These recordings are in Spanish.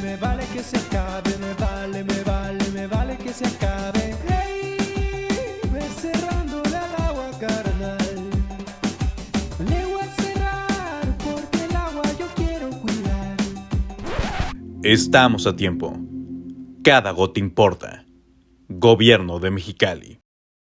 me vale que se acabe, me vale que se acabe. Hey, ve cerrándole al agua, carnal. Le voy a cerrar porque el agua yo quiero cuidar. Estamos a tiempo. Cada gota importa. Gobierno de Mexicali.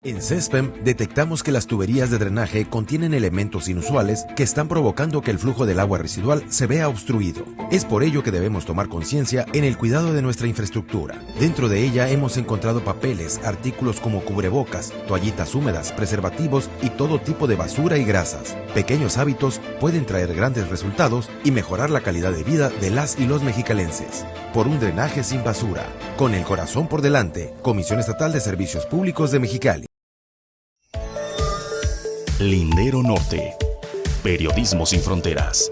En CESPEM detectamos que las tuberías de drenaje contienen elementos inusuales que están provocando que el flujo del agua residual se vea obstruido. Es por ello que debemos tomar conciencia en el cuidado de nuestra infraestructura. Dentro de ella hemos encontrado papeles, artículos como cubrebocas, toallitas húmedas, preservativos y todo tipo de basura y grasas. Pequeños hábitos pueden traer grandes resultados y mejorar la calidad de vida de las y los mexicalenses. Por un drenaje sin basura. Con el corazón por delante. Comisión Estatal de Servicios Públicos de Mexicali. Lindero Norte. Periodismo sin fronteras.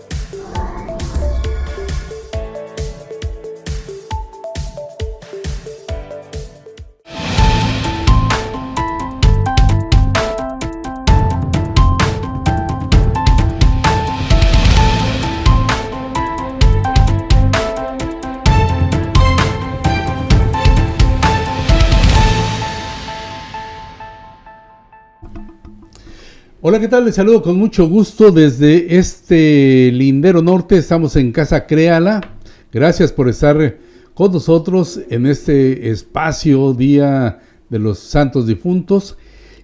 Hola, ¿qué tal? Les saludo con mucho gusto desde este Lindero Norte. Estamos en Casa Créala. Gracias por estar con nosotros en este espacio Día de los Santos Difuntos.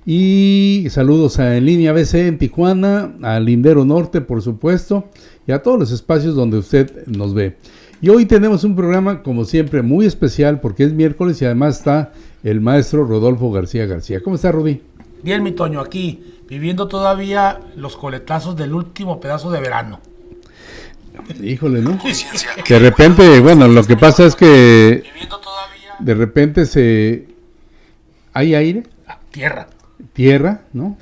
Y saludos a En Línea BC en Tijuana, a Lindero Norte, por supuesto, y a todos los espacios donde usted nos ve. Y hoy tenemos un programa, como siempre, muy especial porque es miércoles y además está el maestro Rodolfo García García. ¿Cómo está, Rudy? Bien, mi Toño, aquí, viviendo todavía los coletazos del último pedazo de verano. Híjole, ¿no? De repente, bueno, lo que pasa es que de repente hay aire, tierra, ¿no?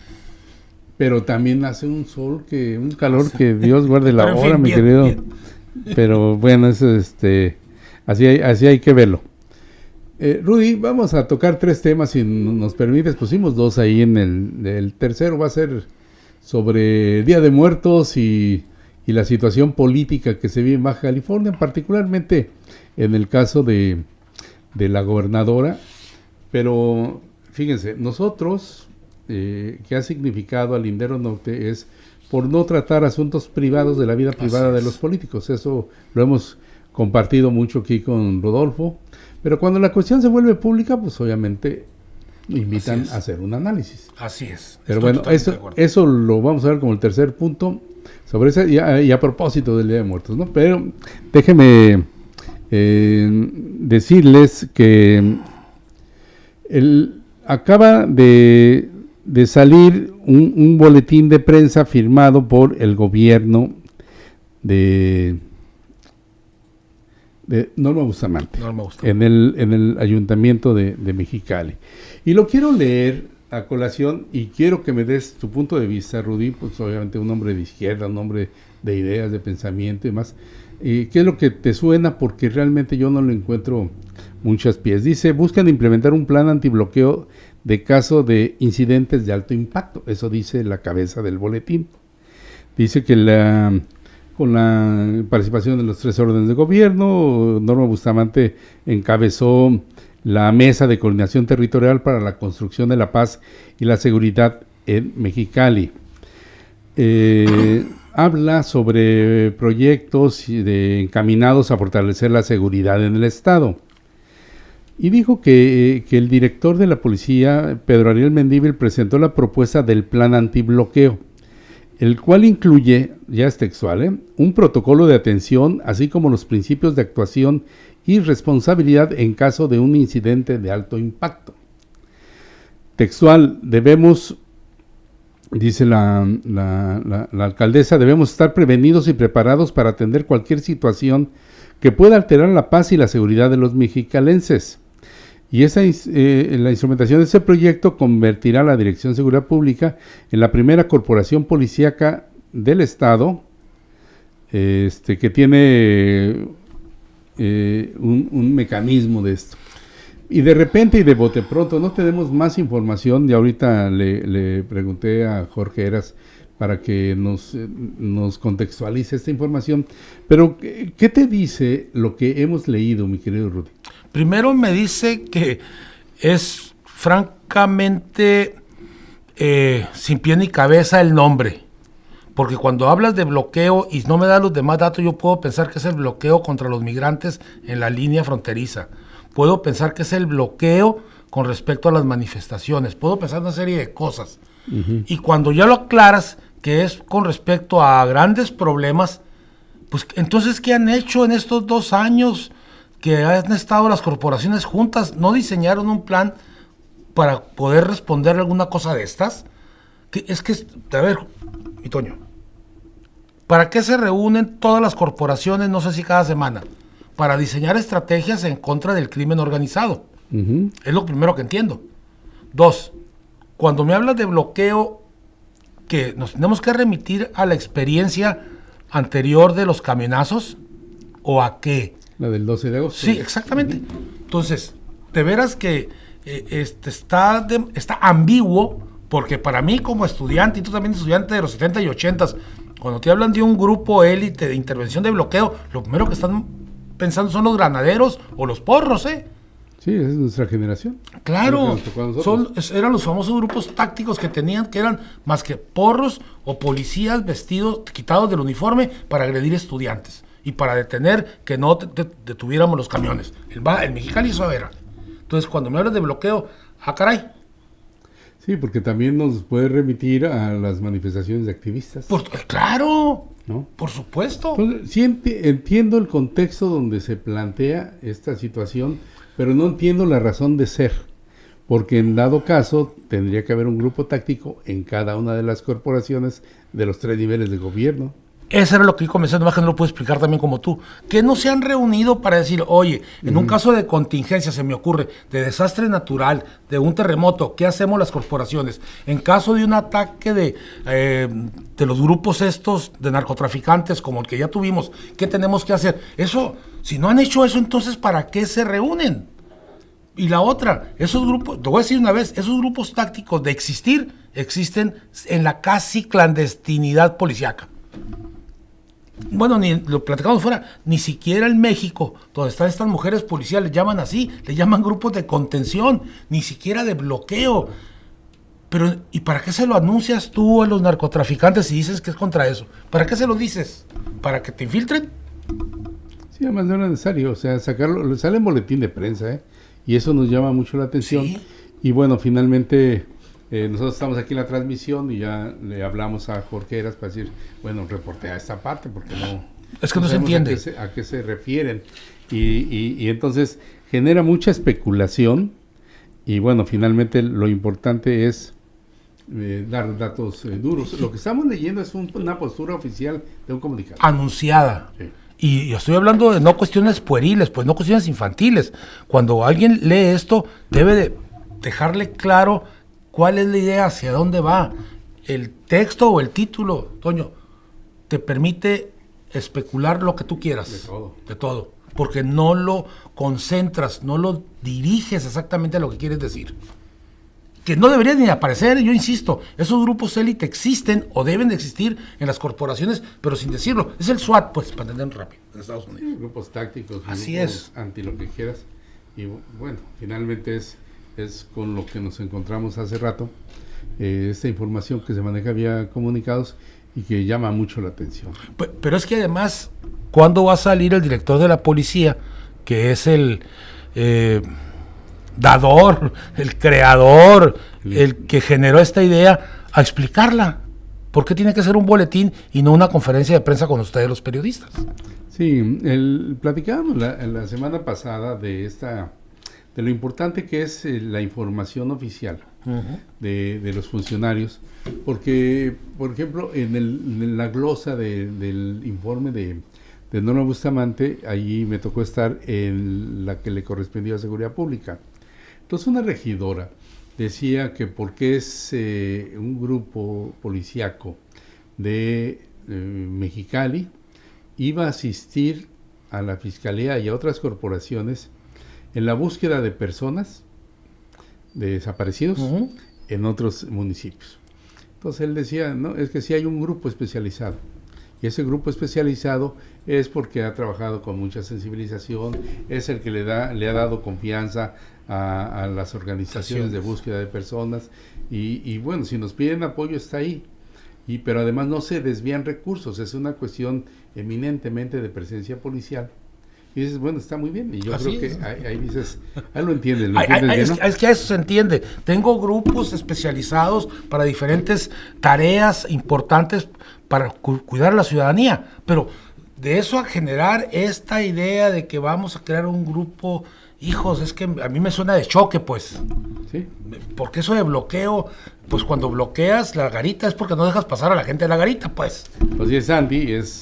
Pero también hace un sol un calor que Dios guarde la hora, mi querido. Bien. Pero bueno, eso así hay que verlo. Rudy, vamos a tocar 3 temas, si nos permites. Pusimos 2 ahí en el tercero va a ser sobre Día de Muertos y la situación política que se vive en Baja California, particularmente en el caso de la gobernadora. Pero fíjense, nosotros, que ha significado al Lindero Norte es por no tratar asuntos privados de la vida privada de los políticos. Eso lo hemos compartido mucho aquí con Rodolfo. Pero cuando la cuestión se vuelve pública, pues obviamente invitan a hacer un análisis. Así es. Pero bueno, eso lo vamos a ver como el tercer punto sobre eso y a propósito del Día de Muertos, ¿no? Pero déjenme decirles que acaba de salir un boletín de prensa firmado por el gobierno de Norma Bustamante, en el ayuntamiento de Mexicali. Y lo quiero leer a colación y quiero que me des tu punto de vista, Rudy, pues obviamente un hombre de izquierda, un hombre de ideas, de pensamiento y demás. ¿Qué es lo que te suena? Porque realmente yo no le encuentro muchas pies. Dice, buscan implementar un plan antibloqueo de caso de incidentes de alto impacto. Eso dice la cabeza del boletín. Dice que con la participación de los 3 órdenes de gobierno, Norma Bustamante encabezó la Mesa de Coordinación Territorial para la Construcción de la Paz y la Seguridad en Mexicali. Habla sobre proyectos encaminados a fortalecer la seguridad en el estado. Y dijo que el director de la policía, Pedro Ariel Mendívil, presentó la propuesta del plan antibloqueo, el cual incluye, ya es textual, un protocolo de atención, así como los principios de actuación y responsabilidad en caso de un incidente de alto impacto. Textual, dice la alcaldesa, debemos estar prevenidos y preparados para atender cualquier situación que pueda alterar la paz y la seguridad de los mexicalenses. Y la instrumentación de ese proyecto convertirá a la Dirección de Seguridad Pública en la primera corporación policíaca del Estado que tiene un mecanismo de esto. Y de repente y de bote pronto no tenemos más información. Y ahorita le pregunté a Jorge Heras, para que nos contextualice esta información. Pero, ¿qué te dice lo que hemos leído, mi querido Rudy? Primero me dice que es francamente sin pie ni cabeza el nombre. Porque cuando hablas de bloqueo y no me da los demás datos, yo puedo pensar que es el bloqueo contra los migrantes en la línea fronteriza. Puedo pensar que es el bloqueo con respecto a las manifestaciones. Puedo pensar una serie de cosas. Uh-huh. Y cuando ya lo aclaras, que es con respecto a grandes problemas, pues entonces, ¿qué han hecho en estos 2 años que han estado las corporaciones juntas? ¿No diseñaron un plan para poder responder a alguna cosa de estas? A ver, mi Toño, ¿para qué se reúnen todas las corporaciones, no sé si cada semana? Para diseñar estrategias en contra del crimen organizado. Uh-huh. Es lo primero que entiendo. 2, cuando me hablas de bloqueo, que nos tenemos que remitir a la experiencia anterior de los camionazos, ¿o a qué? La del 12 de agosto. Sí, exactamente. Uh-huh. Entonces, de veras que está ambiguo, porque para mí como estudiante, y tú también estudiante de los 70 y 80, cuando te hablan de un grupo élite de intervención de bloqueo, lo primero que están pensando son los granaderos o los porros, ¿eh? Sí, es nuestra generación. Claro, eran los famosos grupos tácticos que eran más que porros o policías vestidos, quitados del uniforme para agredir estudiantes y para detener que no detuviéramos los camiones. El Mexicali eso era. Entonces, cuando me hablas de bloqueo, caray. Sí, porque también nos puede remitir a las manifestaciones de activistas. Claro, ¿no? Por supuesto. Entonces, sí entiendo el contexto donde se plantea esta situación, pero no entiendo la razón de ser, porque en dado caso tendría que haber un grupo táctico en cada una de las corporaciones de los 3 niveles de gobierno. Eso era lo que yo comencé, nomás que no lo puedo explicar también como tú. Que no se han reunido para decir, oye, en un caso de contingencia, se me ocurre, de desastre natural, de un terremoto, ¿qué hacemos las corporaciones? En caso de un ataque de los grupos estos de narcotraficantes, como el que ya tuvimos, ¿qué tenemos que hacer? Eso, si no han hecho eso, entonces, ¿para qué se reúnen? Y la otra, esos grupos, te voy a decir una vez, esos grupos tácticos de existir, existen en la casi clandestinidad policíaca. Bueno, ni lo platicamos fuera, ni siquiera en México, donde están estas mujeres policías, les llaman así, le llaman grupos de contención, ni siquiera de bloqueo. Pero, ¿y para qué se lo anuncias tú a los narcotraficantes si dices que es contra eso? ¿Para qué se lo dices? ¿Para que te infiltren? Sí, además no era necesario, o sea, sacarlo, sale en boletín de prensa, y eso nos llama mucho la atención. ¿Sí? Y bueno, finalmente... nosotros estamos aquí en la transmisión y ya le hablamos a Jorge Heras para decir, bueno, reportea esta parte porque no... Es que no se entiende. A qué se refieren. Y entonces genera mucha especulación y bueno, finalmente lo importante es dar datos duros. Lo que estamos leyendo es una postura oficial de un comunicado. Anunciada. Sí. Y estoy hablando de no cuestiones pueriles, pues no cuestiones infantiles. Cuando alguien lee esto, debe de dejarle claro... ¿Cuál es la idea? ¿Hacia dónde va? El texto o el título, Toño, te permite especular lo que tú quieras. De todo. Porque no lo concentras, no lo diriges exactamente a lo que quieres decir. Que no debería ni aparecer, yo insisto, esos grupos élite existen o deben de existir en las corporaciones, pero sin decirlo. Es el SWAT, pues, para entenderlo rápido, en Estados Unidos. Grupos tácticos, así grupos es. Anti lo que quieras. Y bueno, finalmente es con lo que nos encontramos hace rato, esta información que se maneja vía comunicados y que llama mucho la atención. Pero es que además, ¿cuándo va a salir el director de la policía, que es el dador, el creador, el que generó esta idea, a explicarla? ¿Por qué tiene que ser un boletín y no una conferencia de prensa con ustedes los periodistas? Sí, platicábamos la semana pasada de lo importante que es la información oficial de los funcionarios, porque, por ejemplo, en la glosa del informe de Norma Bustamante, allí me tocó estar en la que le correspondió a Seguridad Pública. Entonces una regidora decía que porque es un grupo policíaco de Mexicali, iba a asistir a la Fiscalía y a otras corporaciones en la búsqueda de personas de desaparecidos en otros municipios. Entonces él decía, no, es que sí hay un grupo especializado. Y ese grupo especializado es porque ha trabajado con mucha sensibilización, es el que le ha dado confianza a las organizaciones de búsqueda de personas. Y bueno, si nos piden apoyo está ahí. Pero además no se desvían recursos, es una cuestión eminentemente de presencia policial. Y dices, bueno, está muy bien. Y yo Así creo es. que ahí dices, lo entiendes bien, ¿no? Es que a eso se entiende. Tengo grupos especializados para diferentes tareas importantes para cuidar a la ciudadanía. Pero de eso a generar esta idea de que vamos a crear un grupo, hijos, es que a mí me suena de choque, pues. Sí. Porque eso de bloqueo, pues cuando bloqueas la garita es porque no dejas pasar a la gente de la garita, pues. Pues sí, es anti, es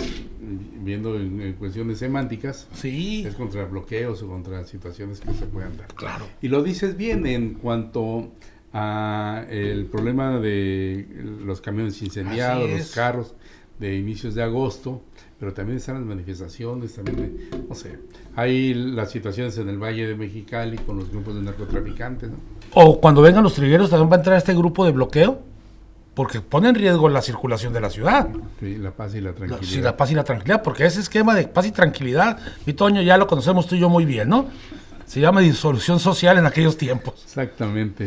viendo en cuestiones semánticas, Sí. es contra bloqueos o contra situaciones que se puedan dar. Claro. Y lo dices bien en cuanto a el problema de los camiones incendiados, Así los es. carros de inicios de agosto, pero también están las manifestaciones, también, no sé, hay las situaciones en el Valle de Mexicali con los grupos de narcotraficantes, ¿no? O cuando vengan los trigueros también va a entrar este grupo de bloqueo, porque pone en riesgo la circulación de la ciudad. Sí, la paz y la tranquilidad. Sí, la paz y la tranquilidad, porque ese esquema de paz y tranquilidad, mi Toño, ya lo conocemos tú y yo muy bien, ¿no? Se llama disolución social en aquellos tiempos. Exactamente.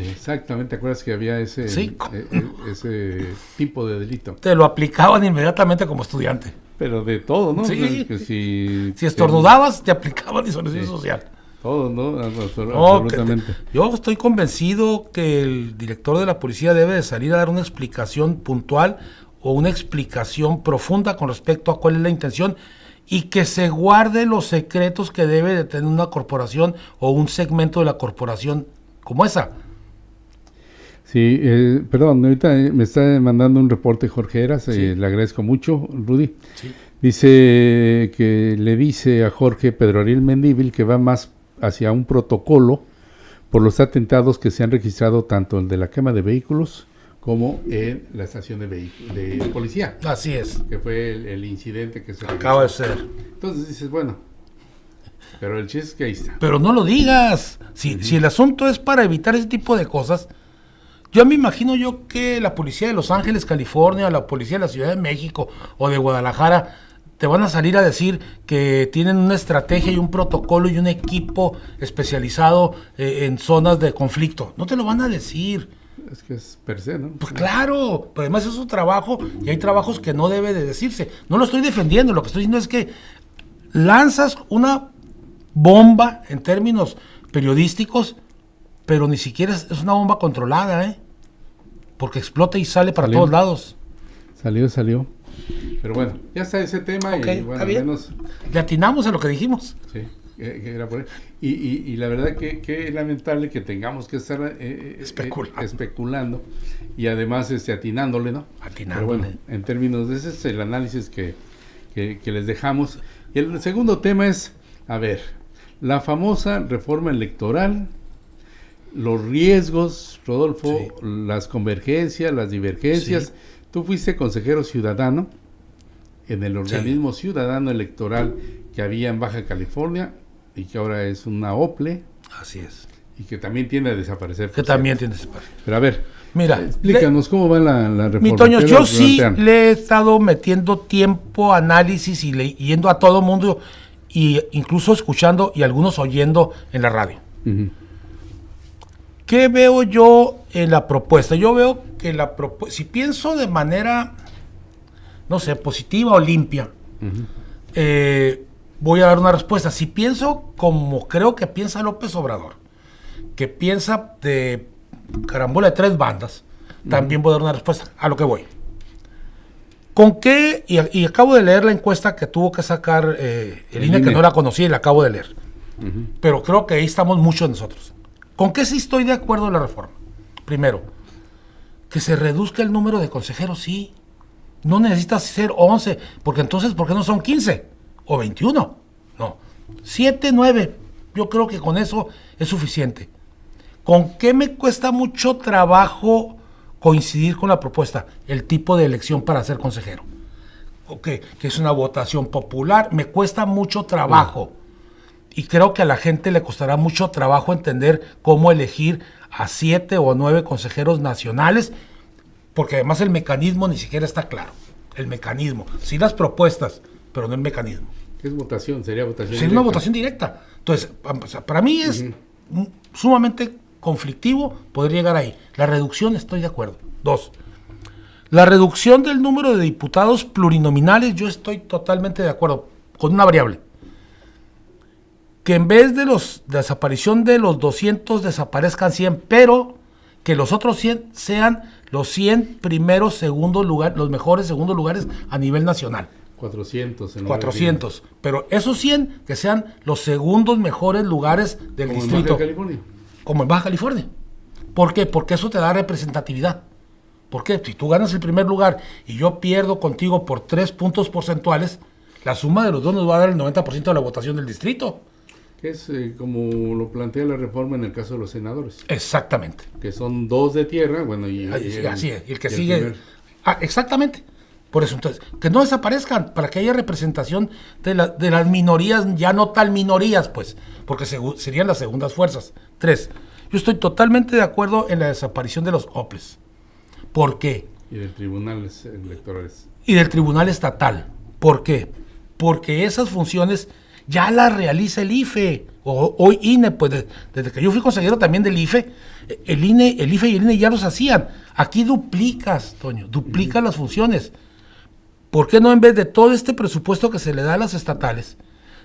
¿Te acuerdas que había ese, Sí. ese tipo de delito? Te lo aplicaban inmediatamente como estudiante. Pero de todo, ¿no? Sí. Que si estornudabas, te aplicaban disolución Sí. social. Todo, ¿no? No, Absolutamente. yo estoy convencido que el director de la policía debe de salir a dar una explicación puntual o una explicación profunda con respecto a cuál es la intención y que se guarde los secretos que debe de tener una corporación o un segmento de la corporación como esa. Sí, perdón, ahorita me está mandando un reporte Jorge Heras, le agradezco mucho, Rudy. Sí. Dice que le dice a Jorge Pedro Ariel Mendívil que va más hacia un protocolo por los atentados que se han registrado, tanto el de la quema de vehículos como en la estación de policía, Así es. que fue el incidente que se Acaba de registró. ser. Entonces dices, bueno, pero el chiste es que ahí está. Pero no lo digas. Si el asunto es para evitar ese tipo de cosas, yo me imagino yo que la policía de Los Ángeles, California, o la policía de la Ciudad de México o de Guadalajara te van a salir a decir que tienen una estrategia y un protocolo y un equipo especializado en zonas de conflicto. No te lo van a decir. Es que es per se, ¿no? Pues claro, pero además es su trabajo y hay trabajos que no debe de decirse. No lo estoy defendiendo, lo que estoy diciendo es que lanzas una bomba en términos periodísticos, pero ni siquiera es una bomba controlada, ¿eh? Porque explota y sale para todos lados. Salió. Pero bueno, ya está ese tema. Ok, y bueno, está bien. al menos Le atinamos a lo que dijimos. sí, que era por ahí. Y la verdad que es lamentable que tengamos que estar especulando y además atinándole, ¿no? Atinándole. Pero bueno, en términos de ese es el análisis que les dejamos. Y el segundo tema es, a ver, la famosa reforma electoral, los riesgos, Rodolfo, Sí. las convergencias, las divergencias. Sí. Tú fuiste consejero ciudadano en el organismo ciudadano electoral que había en Baja California y que ahora es una OPLE Así es. y que también tiende a desaparecer. Que por también cierto. tienes espacio. Pero a ver, Mira, explícanos cómo va la reforma. mi Toño, ¿Qué yo lo sí plantean? le he estado metiendo tiempo, análisis y yendo a todo mundo y incluso escuchando y algunos oyendo en la radio. Ujú. ¿Qué veo yo en la propuesta? Yo veo que si pienso de manera, no sé, positiva o limpia, voy a dar una respuesta. Si pienso como creo que piensa López Obrador, que piensa de carambola de tres bandas, también voy a dar una respuesta a lo que voy. ¿Con qué? Y acabo de leer la encuesta que tuvo que sacar el INE, que no la conocía y la acabo de leer. Pero creo que ahí estamos muchos nosotros. ¿Con qué sí estoy de acuerdo en la reforma? Primero, que se reduzca el número de consejeros, sí. No necesitas ser 11, porque entonces, ¿por qué no son 15 o 21? No, 7, 9. Yo creo que con eso es suficiente. ¿Con qué me cuesta mucho trabajo coincidir con la propuesta? El tipo de elección para ser consejero. Que es una votación popular. Me cuesta mucho trabajo. Y creo que a la gente le costará mucho trabajo entender cómo elegir a 7 o 9 consejeros nacionales Porque además el mecanismo ni siquiera está claro. El mecanismo. Sí las propuestas, pero no el mecanismo. ¿Qué es votación? Sería votación Sí, directa. es una votación directa. Entonces, para mí es sumamente conflictivo poder llegar ahí. La reducción, estoy de acuerdo. 2. La reducción del número de diputados plurinominales, yo estoy totalmente de acuerdo, con una variable. Que en vez de desaparición de los 200 desaparezcan 100, pero que los otros 100 sean los 100 primeros, segundos lugares, los mejores segundos lugares a nivel nacional. 400. 400. Pero esos 100 que sean los segundos mejores lugares del Como distrito. en Baja California. Como en Baja California. ¿Por qué? Porque eso te da representatividad. ¿Por qué? Si tú ganas el primer lugar y yo pierdo contigo por 3 puntos porcentuales, la suma de los dos nos va a dar el 90% de la votación del distrito. Que es como lo plantea la reforma en el caso de los senadores. Exactamente. Que son 2 de tierra, bueno, y Así es. Y el que y sigue. primer. Exactamente. Por eso, entonces, que no desaparezcan, para que haya representación de las minorías, ya no tal minorías, pues, porque serían las segundas fuerzas. 3. Yo estoy totalmente de acuerdo en la desaparición de los OPLES. ¿Por qué? Y de tribunales electorales. Y del Tribunal Estatal. ¿Por qué? Porque esas funciones ya las realiza el IFE, o hoy INE, pues desde que yo fui consejero también del IFE, el IFE y el INE ya los hacían. Aquí duplicas, Toño, duplicas las funciones. ¿Por qué no en vez de todo este presupuesto que se le da a las estatales,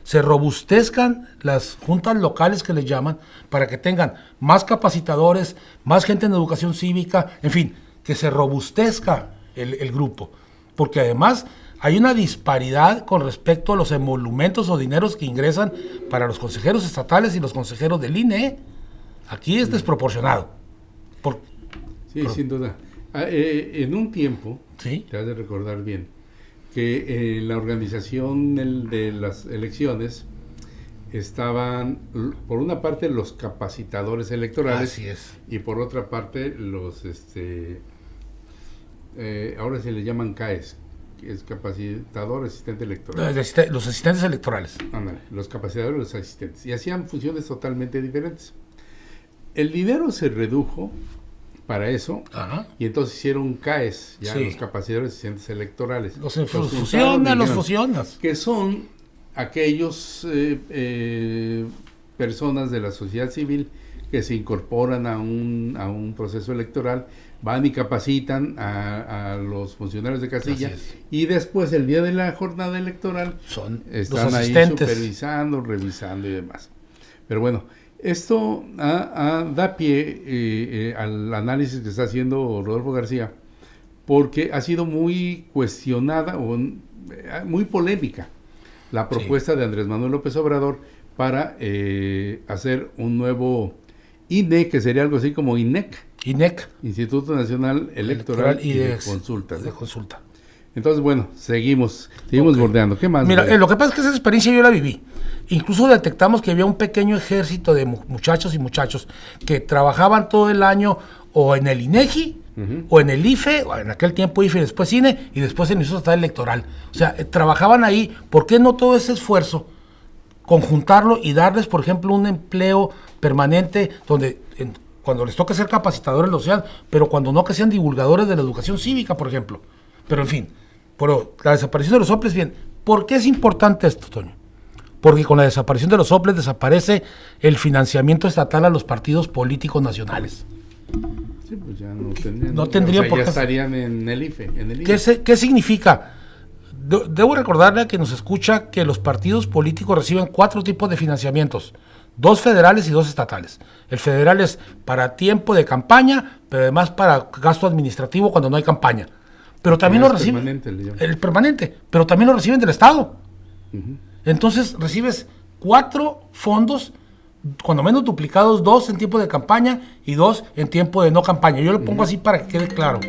se robustezcan las juntas locales que les llaman, para que tengan más capacitadores, más gente en educación cívica, en fin, que se robustezca el grupo? Porque además hay una disparidad con respecto a los emolumentos o dineros que ingresan para los consejeros estatales y los consejeros del INE. Aquí es desproporcionado. Sí, sin duda. En un tiempo, ¿Sí? te has de recordar bien, que en la organización de las elecciones estaban, por una parte, los capacitadores electorales. Así es. Y por otra parte, los, ahora se le llaman CAES, que es capacitador asistente electoral. Los asistentes electorales. Ándale, los capacitadores y los asistentes. Y hacían funciones totalmente diferentes. El dinero se redujo para eso, Ajá. y entonces hicieron CAES, ya Sí. los capacitadores y asistentes electorales. Los juntaron y fusionas. que son aquellos personas de la sociedad civil que se incorporan a un proceso electoral, van y capacitan a los funcionarios de casilla, Así es. y después el día de la jornada electoral Son están los ahí asistentes. supervisando, revisando y demás. Pero bueno, esto da pie al análisis que está haciendo Rodolfo García, porque ha sido muy cuestionada o muy polémica la propuesta de Andrés Manuel López Obrador para hacer un nuevo INE, que sería algo así como INEC, Instituto Nacional Electoral y de Consultas. De consulta. Entonces, bueno, seguimos Ok. bordeando. ¿Qué más? Mira, Gabriel? lo que pasa es que esa experiencia yo la viví. Incluso detectamos que había un pequeño ejército de muchachos y muchachos que trabajaban todo el año o en el INEGI, o en el IFE, o en aquel tiempo IFE, después INE, y después en el Instituto Estatal Electoral. O sea, trabajaban ahí. ¿Por qué no todo ese esfuerzo conjuntarlo y darles, por ejemplo, un empleo permanente donde cuando les toque ser capacitadores lo sean, pero cuando no, que sean divulgadores de la educación cívica, por ejemplo? Pero en fin, pero la desaparición de los OPLES, bien, ¿por qué es importante esto, Toño? Porque con la desaparición de los OPLES desaparece el financiamiento estatal a los partidos políticos nacionales. Sí, pues ya no tendrían. No tendrían o sea, por ya qué. estarían en el IFE. ¿Qué significa? Debo recordarle a que nos escucha que los partidos políticos reciben 4 tipos de financiamientos: 2 federales y 2 estatales. El federal es para tiempo de campaña, pero además para gasto administrativo cuando no hay campaña. Pero también lo reciben. Permanente, le llaman. El permanente, pero también lo reciben del Estado. Entonces recibes 4 fondos, cuando menos duplicados, 2 en tiempo de campaña y 2 en tiempo de no campaña. Yo lo pongo así para que quede claro.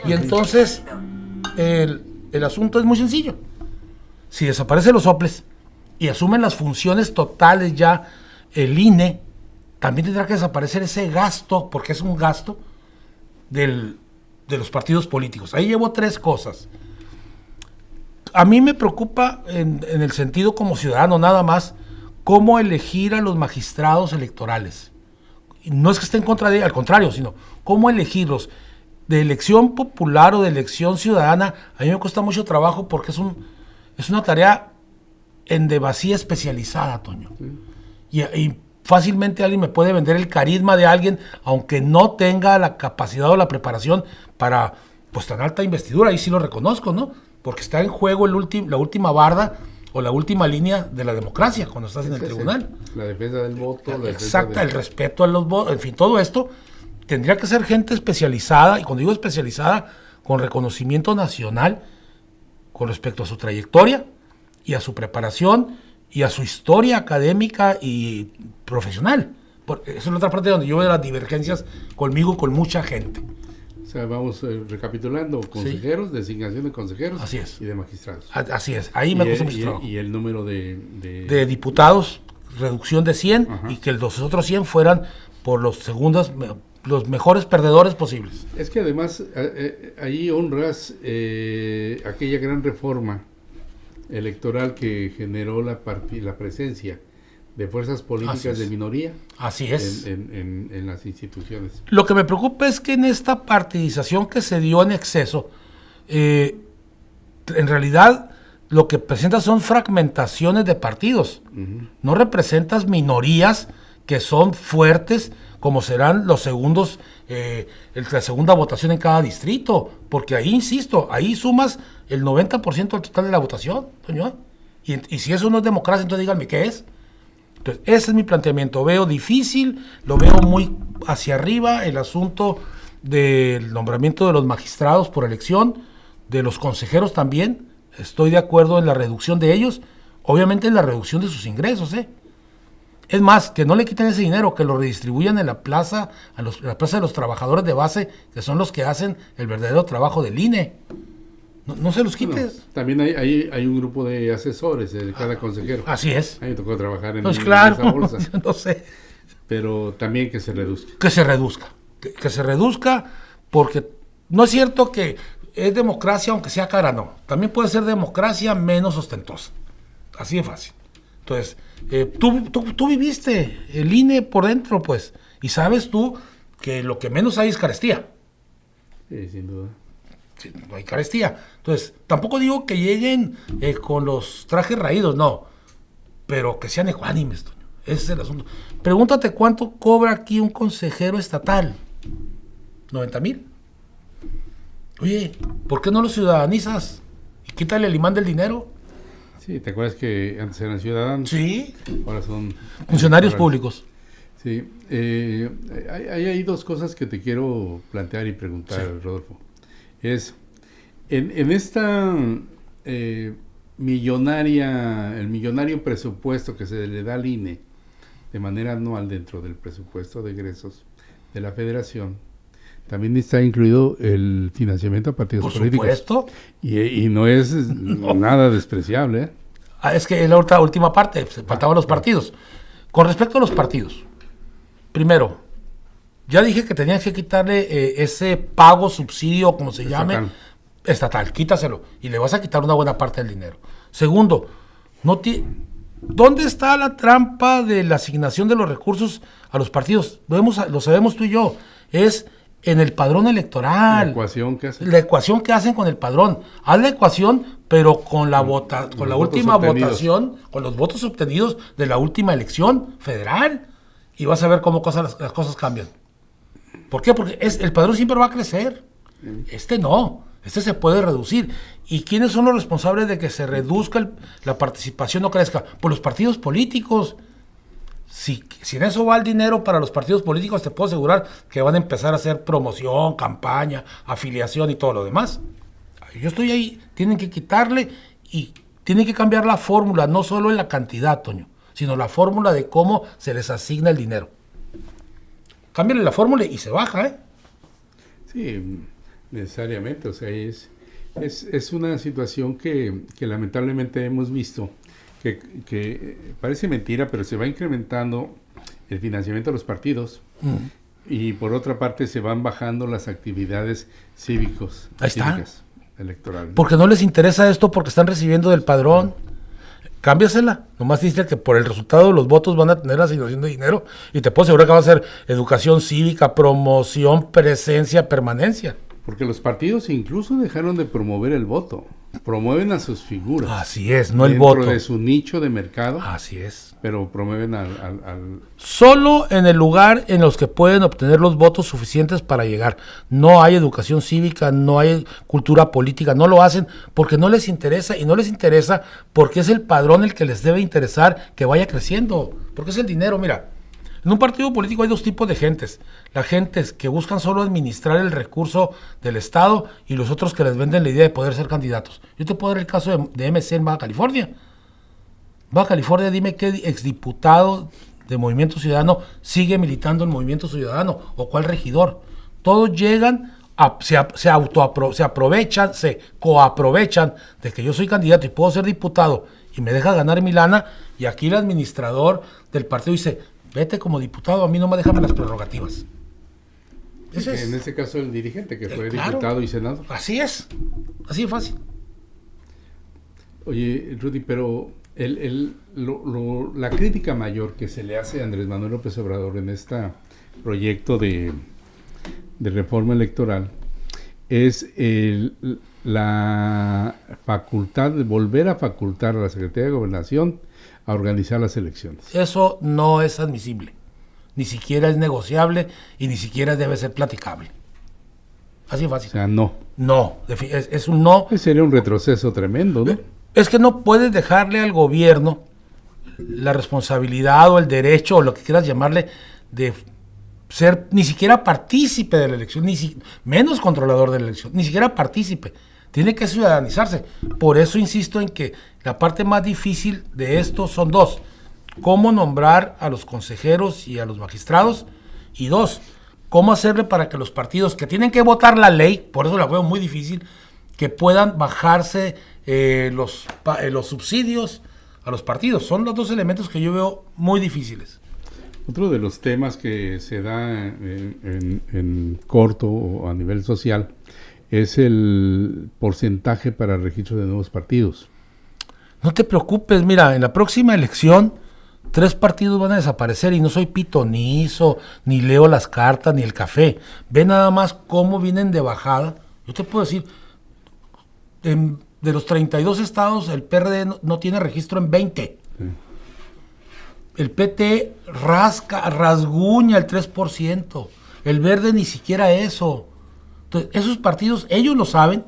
Y entonces el asunto es muy sencillo. Si desaparecen los OPLES y asumen las funciones totales ya el INE, también tendrá que desaparecer ese gasto, porque es un gasto de los partidos políticos. Ahí llevo 3 cosas. A mí me preocupa en el sentido como ciudadano nada más cómo elegir a los magistrados electorales. Y no es que esté en contra de, al contrario, sino cómo elegirlos. de elección popular o de elección ciudadana, a mí me cuesta mucho trabajo porque es una tarea en demasía especializada, Toño. Y fácilmente alguien me puede vender el carisma de alguien, aunque no tenga la capacidad o la preparación para, pues, tan alta investidura. Ahí sí lo reconozco, ¿no? Porque está en juego la última barda o la última línea de la democracia cuando estás en el tribunal. La defensa del voto. Exacto, el respeto a los votos, en fin, todo esto tendría que ser gente especializada, y cuando digo especializada, con reconocimiento nacional con respecto a su trayectoria y a su preparación y a su historia académica y profesional. Esa es la otra parte donde yo veo las divergencias conmigo y con mucha gente. O sea, vamos recapitulando: consejeros, designación de consejeros. Así es. Y de magistrados. Así es, ahí me costó mucho trabajo. Y el número de diputados, reducción de 100, ajá, y que los otros 100 fueran por los mejores perdedores posibles. Es que además ahí honras aquella gran reforma electoral que generó la presencia de fuerzas políticas de minoría. Así es. En las instituciones. Lo que me preocupa es que en esta partidización que se dio en exceso, en realidad lo que presenta son fragmentaciones de partidos. Uh-huh. No representas minorías que son fuertes, como serán los segundos, la segunda votación en cada distrito, porque ahí, insisto, ahí sumas el 90% al total de la votación, señor. Y si eso no es democracia, entonces díganme qué es. Entonces, ese es mi planteamiento. Veo difícil, lo veo muy hacia arriba, el asunto del nombramiento de los magistrados por elección, de los consejeros también. Estoy de acuerdo en la reducción de ellos, obviamente en la reducción de sus ingresos, Es más, que no le quiten ese dinero, que lo redistribuyan en la plaza, la plaza de los trabajadores de base, que son los que hacen el verdadero trabajo del INE. No se los quites. Bueno, también hay un grupo de asesores de cada consejero. Así es. A mí me tocó trabajar en claro, esa bolsa. No sé. Pero también que se reduzca. Que se reduzca, porque no es cierto que es democracia aunque sea cara, no. También puede ser democracia menos ostentosa. Así de fácil. Entonces, tú viviste el INE por dentro, pues, y sabes tú que lo que menos hay es carestía. Sí, sin duda. Sí, no hay carestía. Entonces, tampoco digo que lleguen con los trajes raídos, no, pero que sean ecuánimes, Toño. Ese es el asunto. Pregúntate cuánto cobra aquí un consejero estatal. 90,000. Oye, ¿por qué no lo ciudadanizas? Y quítale el imán del dinero. Sí, ¿te acuerdas que antes eran ciudadanos? Sí. Ahora son funcionarios públicos. Sí. Hay dos cosas que te quiero plantear y preguntar, sí, Rodolfo. Es, en esta el millonario presupuesto que se le da al INE de manera anual dentro del presupuesto de egresos de la Federación, también está incluido el financiamiento a partidos políticos. Por supuesto. Y no es nada despreciable. Es que es la última parte, faltaban los partidos. Con respecto a los partidos, primero, ya dije que tenían que quitarle ese pago, subsidio, como se llame, estatal, quítaselo, y le vas a quitar una buena parte del dinero. Segundo, ¿dónde está la trampa de la asignación de los recursos a los partidos? Lo sabemos tú y yo, es en el padrón electoral. La ecuación que hacen. La ecuación que hacen con el padrón. Haz la ecuación, pero con la última votación, con los votos obtenidos de la última elección federal, y vas a ver cómo las cosas cambian. ¿Por qué? Porque el padrón siempre va a crecer. No. Se puede reducir. ¿Y quiénes son los responsables de que se reduzca la participación o crezca? Pues los partidos políticos. Si en eso va el dinero para los partidos políticos, te puedo asegurar que van a empezar a hacer promoción, campaña, afiliación y todo lo demás. Yo estoy ahí. Tienen que quitarle y tienen que cambiar la fórmula, no solo en la cantidad, Toño, sino la fórmula de cómo se les asigna el dinero. Cámbiale la fórmula y se baja, Sí, necesariamente. O sea, es una situación que lamentablemente hemos visto, que parece mentira, pero se va incrementando el financiamiento a los partidos. Y por otra parte se van bajando las actividades cívicas electorales. Porque no les interesa esto, porque están recibiendo del padrón. Cámbiasela, nomás dice que por el resultado de los votos van a tener la asignación de dinero, y te puedo asegurar que va a ser educación cívica, promoción, presencia, permanencia. Porque los partidos incluso dejaron de promover el voto. Promueven a sus figuras. Así es, no el dentro voto. de su nicho de mercado. Así es. Pero promueven al... Solo en el lugar en los que pueden obtener los votos suficientes para llegar. No hay educación cívica, no hay cultura política, no lo hacen porque no les interesa, y no les interesa porque es el padrón el que les debe interesar que vaya creciendo, porque es el dinero. Mira, en un partido político hay dos tipos de gentes: la gente que buscan solo administrar el recurso del Estado y los otros que les venden la idea de poder ser candidatos. Yo te puedo dar el caso de MC en Baja California. Baja California, dime qué exdiputado de Movimiento Ciudadano sigue militando en Movimiento Ciudadano, o cuál regidor. Todos llegan, se aprovechan, se coaprovechan de que yo soy candidato y puedo ser diputado y me deja ganar mi lana, y aquí el administrador del partido dice: vete como diputado, a mí no me dejan las prerrogativas. En este caso el dirigente que fue claro, diputado y senador. Así es, así de fácil. Oye, Rudy, pero la crítica mayor que se le hace a Andrés Manuel López Obrador en este proyecto de reforma electoral es la facultad de volver a facultar a la Secretaría de Gobernación a organizar las elecciones. Eso no es admisible, ni siquiera es negociable y ni siquiera debe ser platicable. Así de fácil. O sea, no. No, es un no. Sería un retroceso tremendo, ¿no? Es que no puedes dejarle al gobierno la responsabilidad o el derecho o lo que quieras llamarle de ser ni siquiera partícipe de la elección, menos controlador de la elección, ni siquiera partícipe. Tiene que ciudadanizarse. Por eso insisto en que la parte más difícil de esto son dos: cómo nombrar a los consejeros y a los magistrados, y dos, cómo hacerle para que los partidos que tienen que votar la ley, por eso la veo muy difícil, que puedan bajarse los subsidios a los partidos. Son los dos elementos que yo veo muy difíciles. Otro de los temas que se da en corto o a nivel social es el porcentaje para el registro de nuevos partidos. No te preocupes, mira, en la próxima elección 3 partidos van a desaparecer, y no soy pitonizo, ni leo las cartas, ni el café. Ve nada más cómo vienen de bajada. Yo te puedo decir, de los 32 estados, el PRD no tiene registro en 20. Sí. El PT rasguña el 3%. El Verde ni siquiera eso. Entonces, esos partidos, ellos lo saben,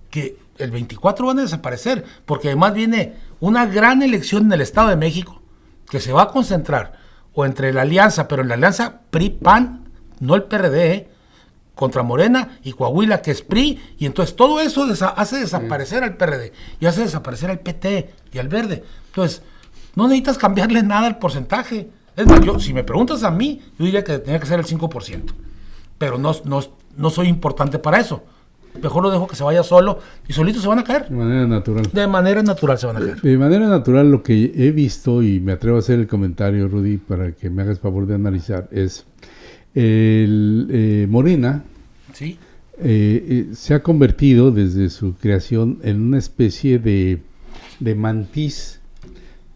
que el 24 van a desaparecer, porque además viene una gran elección en el Estado de México, que se va a concentrar o entre la alianza, pero en la alianza PRI-PAN, no el PRD, contra Morena y Coahuila, que es PRI, y entonces todo eso hace desaparecer al PRD, y hace desaparecer al PT y al Verde. Entonces, no necesitas cambiarle nada al porcentaje. Es más, si me preguntas a mí, yo diría que tenía que ser el 5%, pero no soy importante para eso. Mejor lo dejo que se vaya solo y solitos se van a caer. De manera natural. De manera natural se van a caer. De manera natural, lo que he visto, y me atrevo a hacer el comentario, Rudy, para que me hagas favor de analizar, es Morena. ¿Sí? Se ha convertido desde su creación en una especie de mantis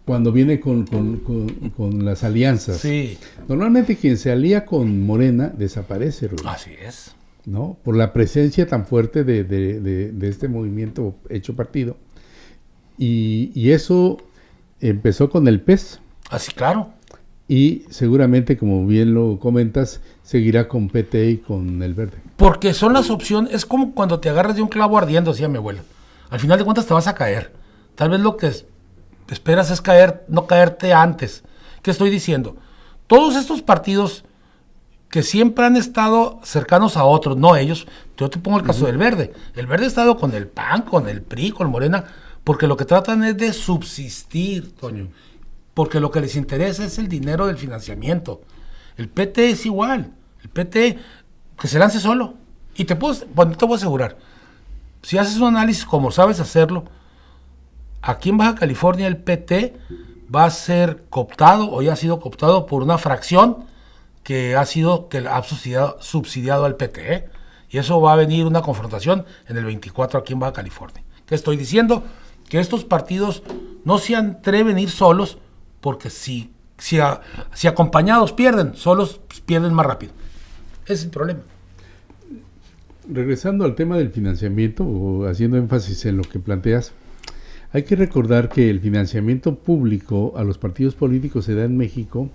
cuando viene con las alianzas. Sí. Normalmente quien se alía con Morena desaparece, Rudy. Así es. ¿No? Por la presencia tan fuerte de este movimiento hecho partido. Y eso empezó con el PES. Así, claro. Y seguramente, como bien lo comentas, seguirá con PT y con el Verde. Porque son las opciones, es como cuando te agarras de un clavo ardiendo, decía mi abuela. Al final de cuentas te vas a caer. Tal vez lo que esperas es no caerte antes. ¿Qué estoy diciendo? Todos estos partidos que siempre han estado cercanos a otros, no ellos. Yo te pongo el caso del Verde. El Verde ha estado con el PAN, con el PRI, con Morena, porque lo que tratan es de subsistir, Toño. Porque lo que les interesa es el dinero del financiamiento. El PT es igual. El PT, que se lance solo. Y te puedo asegurar, si haces un análisis como sabes hacerlo, aquí en Baja California el PT va a ser cooptado, o ya ha sido cooptado por una fracción que ha subsidiado al PT, ¿eh? Y eso va a venir una confrontación en el 24 aquí en Baja California. ¿Qué estoy diciendo? Que estos partidos no se atreven a ir solos, porque si acompañados pierden, solos pierden más rápido. Ese es el problema. Regresando al tema del financiamiento, o haciendo énfasis en lo que planteas, hay que recordar que el financiamiento público a los partidos políticos se da en México,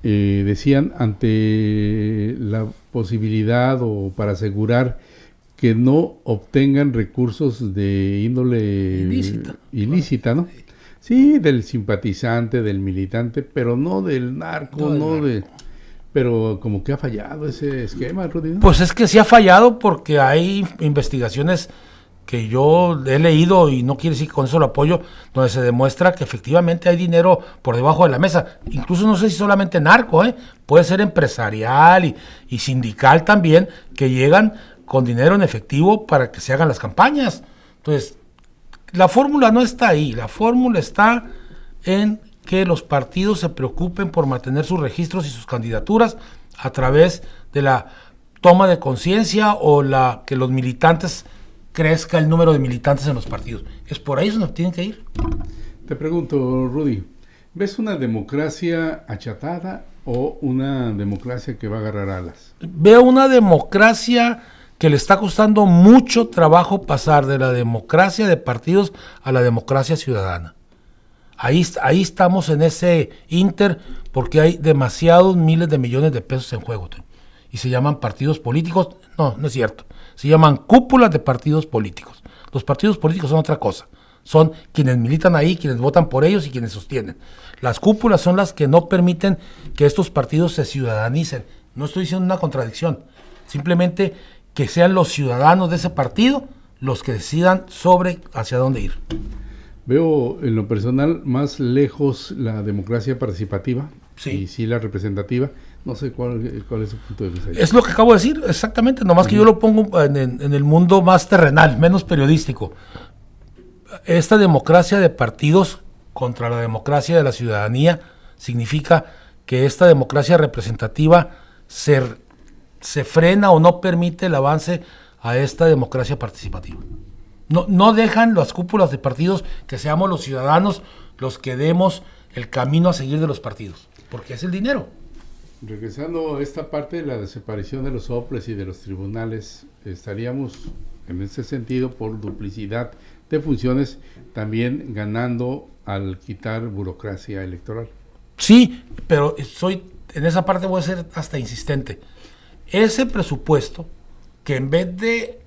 decían, ante la posibilidad o para asegurar que no obtengan recursos de índole ilícita, ¿no? Sí, del simpatizante, del militante, pero no del narco, Pero como que ha fallado ese esquema, Rudy, ¿no? Pues es que sí ha fallado porque hay investigaciones que yo he leído y no quiere decir que con eso lo apoyo, donde se demuestra que efectivamente hay dinero por debajo de la mesa. Incluso no sé si solamente narco, puede ser empresarial y sindical también, que llegan con dinero en efectivo para que se hagan las campañas. Entonces, la fórmula no está ahí, la fórmula está en que los partidos se preocupen por mantener sus registros y sus candidaturas a través de la toma de conciencia o que los militantes crezca el número de militantes en los partidos. Es por ahí donde tienen que ir. Te pregunto, Rudy, ¿ves una democracia achatada o una democracia que va a agarrar alas? Veo una democracia que le está costando mucho trabajo pasar de la democracia de partidos a la democracia ciudadana. Ahí estamos en ese inter porque hay demasiados miles de millones de pesos en juego. Y se llaman partidos políticos. No es cierto. Se llaman cúpulas de partidos políticos. Los partidos políticos son otra cosa. Son quienes militan ahí, quienes votan por ellos y quienes sostienen. Las cúpulas son las que no permiten que estos partidos se ciudadanicen. No estoy diciendo una contradicción. Simplemente que sean los ciudadanos de ese partido los que decidan sobre hacia dónde ir. Veo en lo personal más lejos la democracia participativa sí. Y sí la representativa. No sé cuál es su punto de vista. Es lo que acabo de decir, exactamente, nomás que yo lo pongo en el mundo más terrenal, menos periodístico. Esta democracia de partidos contra la democracia de la ciudadanía significa que esta democracia representativa se frena o no permite el avance a esta democracia participativa. No dejan las cúpulas de partidos que seamos los ciudadanos los que demos el camino a seguir de los partidos, porque es el dinero. Regresando a esta parte de la desaparición de los soples y de los tribunales, estaríamos en ese sentido por duplicidad de funciones también ganando al quitar burocracia electoral. Sí, pero en esa parte voy a ser hasta insistente. Ese presupuesto que en vez de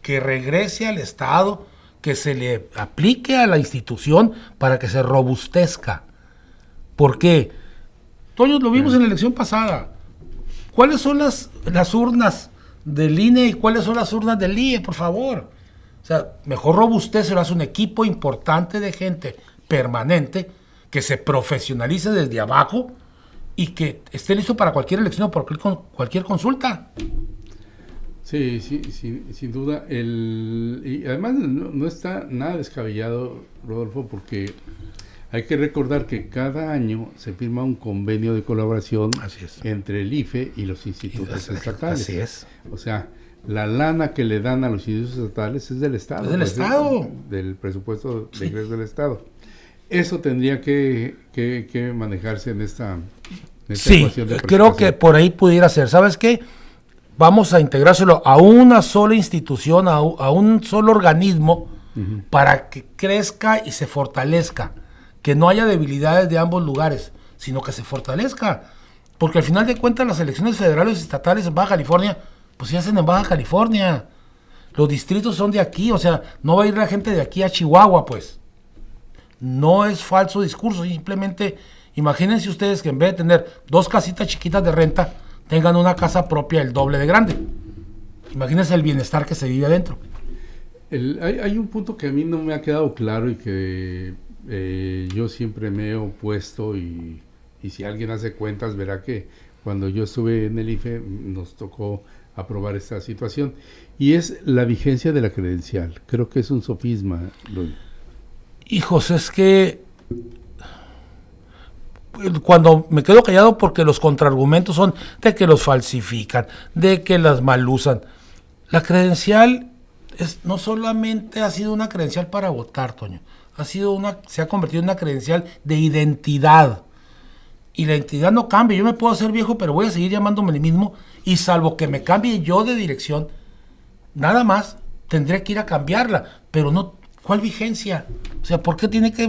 que regrese al Estado, que se le aplique a la institución para que se robustezca. ¿Por qué? Toño, lo vimos en la elección pasada. ¿Cuáles son las urnas del INE y cuáles son las urnas del IE, por favor? O sea, mejor robustece, lo hace un equipo importante de gente permanente que se profesionalice desde abajo y que esté listo para cualquier elección o por cualquier consulta. Sí, sin duda. Y además no está nada descabellado, Rodolfo, porque hay que recordar que cada año se firma un convenio de colaboración entre el IFE y los institutos estatales. Así es. O sea, la lana que le dan a los institutos estatales es del Estado. Es del Estado. Del presupuesto de ingresos del Estado. Eso tendría que manejarse en esta ecuación de creo que por ahí pudiera ser. ¿Sabes qué? Vamos a integrárselo a una sola institución, a un solo organismo, para que crezca y se fortalezca. Que no haya debilidades de ambos lugares, sino que se fortalezca. Porque al final de cuentas las elecciones federales y estatales en Baja California, pues se hacen en Baja California. Los distritos son de aquí, o sea, no va a ir la gente de aquí a Chihuahua, pues. No es falso discurso, simplemente imagínense ustedes que en vez de tener 2 casitas chiquitas de renta, tengan una casa propia el doble de grande. Imagínense el bienestar que se vive adentro. Hay un punto que a mí no me ha quedado claro y que yo siempre me he opuesto y si alguien hace cuentas verá que cuando yo estuve en el IFE nos tocó aprobar esta situación y es la vigencia de la credencial. Creo que es un sofisma. Hijos, es que cuando me quedo callado porque los contraargumentos son de que los falsifican, de que las malusan. La credencial no solamente ha sido una credencial para votar, Toño, se ha convertido en una credencial de identidad. y la identidad no cambia. Yo me puedo hacer viejo, pero voy a seguir llamándome el mismo, y salvo que me cambie yo de dirección, nada más tendré que ir a cambiarla, pero no, ¿cuál vigencia? O sea, ¿por qué tiene que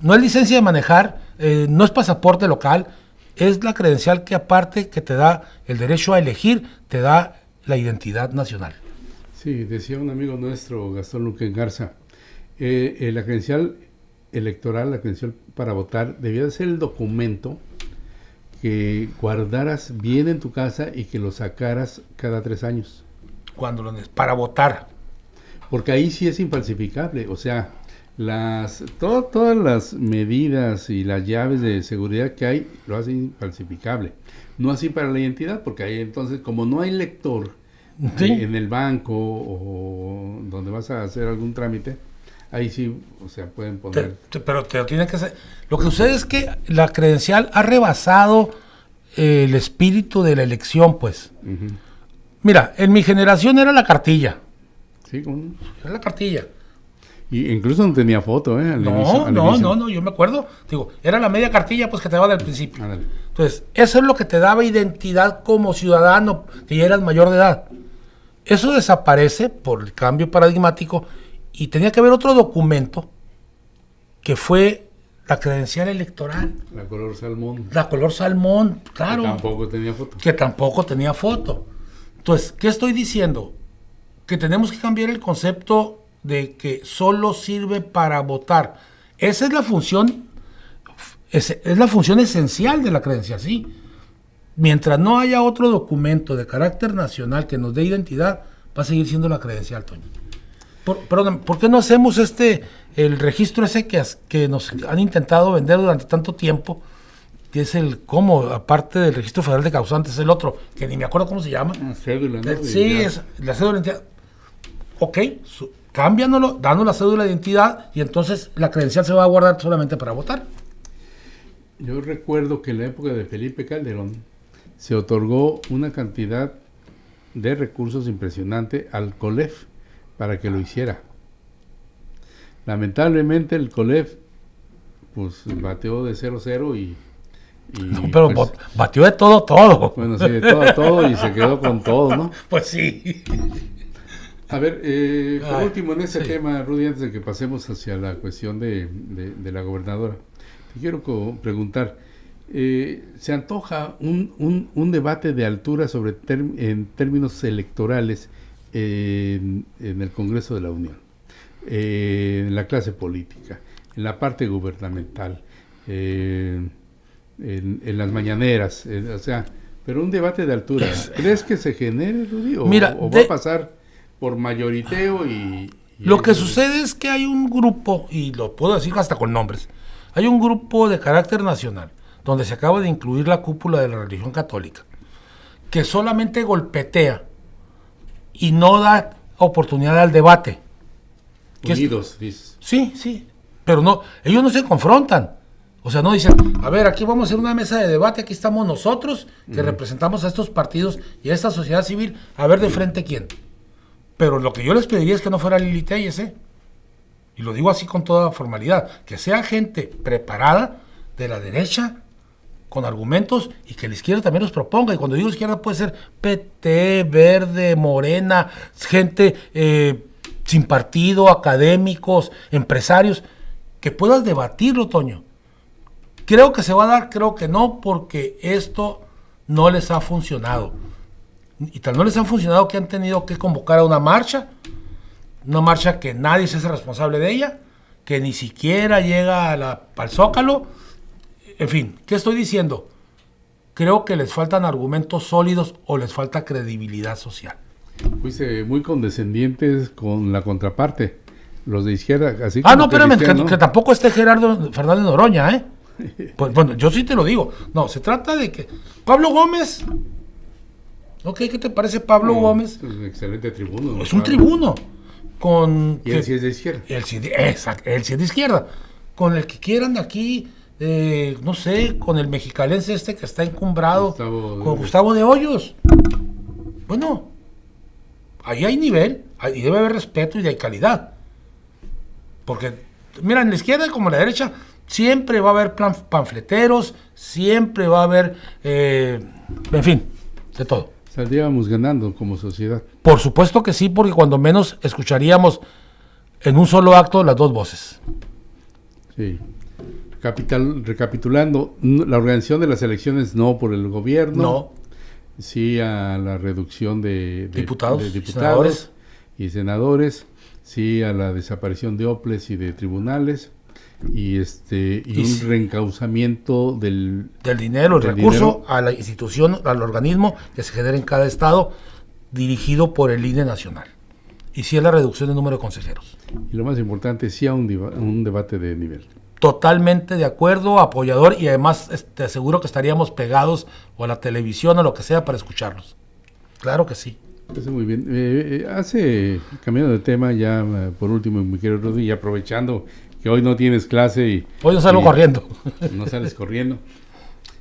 no es licencia de manejar, no es pasaporte local, es la credencial que aparte que te da el derecho a elegir, te da la identidad nacional. Sí, decía un amigo nuestro, Gastón Luque Garza, la credencial electoral, la credencial para votar, debía de ser el documento que guardaras bien en tu casa y que lo sacaras cada 3 años. Para votar. Porque ahí sí es infalsificable, o sea, todas las medidas y las llaves de seguridad que hay lo hacen infalsificable. No así para la identidad, porque ahí entonces, como no hay lector ¿sí? En el banco o donde vas a hacer algún trámite, ahí sí, o sea, pueden poner... Pero te lo tienen que hacer. Lo que sucede es que la credencial ha rebasado el espíritu de la elección, pues. Uh-huh. Mira, en mi generación era la cartilla. Sí, ¿cómo? Era la cartilla. Y incluso no tenía foto, ¿eh? No, yo me acuerdo. Digo, era la media cartilla, pues, que te daba del principio. Ándale. Entonces, eso es lo que te daba identidad como ciudadano, que ya eras mayor de edad. Eso desaparece por el cambio paradigmático y tenía que haber otro documento que fue la credencial electoral. La color salmón. La color salmón, claro. Que tampoco tenía foto. Que tampoco tenía foto. Entonces, ¿qué estoy diciendo? Que tenemos que cambiar el concepto de que solo sirve para votar. Esa es la función, es la función esencial de la credencial, sí. Mientras no haya otro documento de carácter nacional que nos dé identidad, va a seguir siendo la credencial, Toño. Perdón, ¿por qué no hacemos el registro ese que nos han intentado vender durante tanto tiempo? Que es aparte del registro federal de causantes, es el otro, que ni me acuerdo cómo se llama. Cédula, ¿no? Sí, es la cédula de identidad. Ok, cámbianoslo, danos la cédula de identidad y entonces la credencial se va a guardar solamente para votar. Yo recuerdo que en la época de Felipe Calderón se otorgó una cantidad de recursos impresionante al COLEF para que lo hiciera. Lamentablemente el COLEF pues bateó de 0-0 y no, pero pues, batió de todo. Bueno, sí, de todo y se quedó con todo, ¿no? Pues sí. A ver, por último en ese tema, Rudy, antes de que pasemos hacia la cuestión de la gobernadora, te quiero preguntar, ¿se antoja un debate de altura en términos electorales en el Congreso de la Unión, en la clase política, en la parte gubernamental, en las mañaneras, o sea, pero un debate de altura, ¿crees que se genere, Rudy, o va a pasar por mayoriteo y lo que sucede es que hay un grupo, y lo puedo decir hasta con nombres, hay un grupo de carácter nacional, donde se acaba de incluir la cúpula de la religión católica, que solamente golpetea y no da oportunidad al debate. Unidos, dices. Sí, pero no, ellos no se confrontan. O sea, no dicen, a ver, aquí vamos a hacer una mesa de debate, aquí estamos nosotros, que representamos a estos partidos y a esta sociedad civil, a ver de frente quién. Pero lo que yo les pediría es que no fuera Lili Téllez, y lo digo así con toda formalidad, que sea gente preparada de la derecha, con argumentos, y que la izquierda también los proponga. Y cuando digo izquierda puede ser PT, Verde, Morena, gente sin partido, académicos, empresarios, que puedas debatirlo, Toño. Creo que se va a dar, creo que no, porque esto no les ha funcionado. Y tal no les ha funcionado que han tenido que convocar a una marcha que nadie se hace responsable de ella, que ni siquiera llega al Zócalo. En fin, ¿qué estoy diciendo? Creo que les faltan argumentos sólidos o les falta credibilidad social. Fuiste muy condescendientes con la contraparte, los de izquierda, así como no, espérame, que tampoco esté Gerardo Fernández Noroña, Pues, bueno, yo sí te lo digo. No, se trata de que Pablo Gómez. Ok, ¿qué te parece Pablo Gómez? Es un excelente tribuno. Es un tribuno. Y él sí es de izquierda. Él sí es de izquierda. Con el que quieran aquí, no sé, con el mexicalense que está encumbrado, con Gustavo de Hoyos. Bueno, ahí hay nivel, y debe haber respeto y hay calidad. Porque, mira, en la izquierda como en la derecha, Siempre va a haber panfleteros, siempre va a haber, en fin, de todo. Saldríamos ganando como sociedad. Por supuesto que sí, porque cuando menos escucharíamos en un solo acto las dos voces. Sí. Recapitulando, la organización de las elecciones no por el gobierno. No. Sí a la reducción de Diputados, diputados y senadores. Sí a la desaparición de OPLES y de tribunales. Y un reencauzamiento del dinero, el recurso a la institución, al organismo que se genera en cada estado, dirigido por el INE nacional. Y sí a la reducción del número de consejeros. Y lo más importante, sí a un debate de nivel. Totalmente de acuerdo, apoyador, y además te aseguro que estaríamos pegados o a la televisión o lo que sea para escucharlos. Claro que sí. Eso muy bien. Cambiando de tema ya, por último, mi querido Rudy, y aprovechando que hoy no tienes clase y... Hoy no salgo corriendo. No sales corriendo.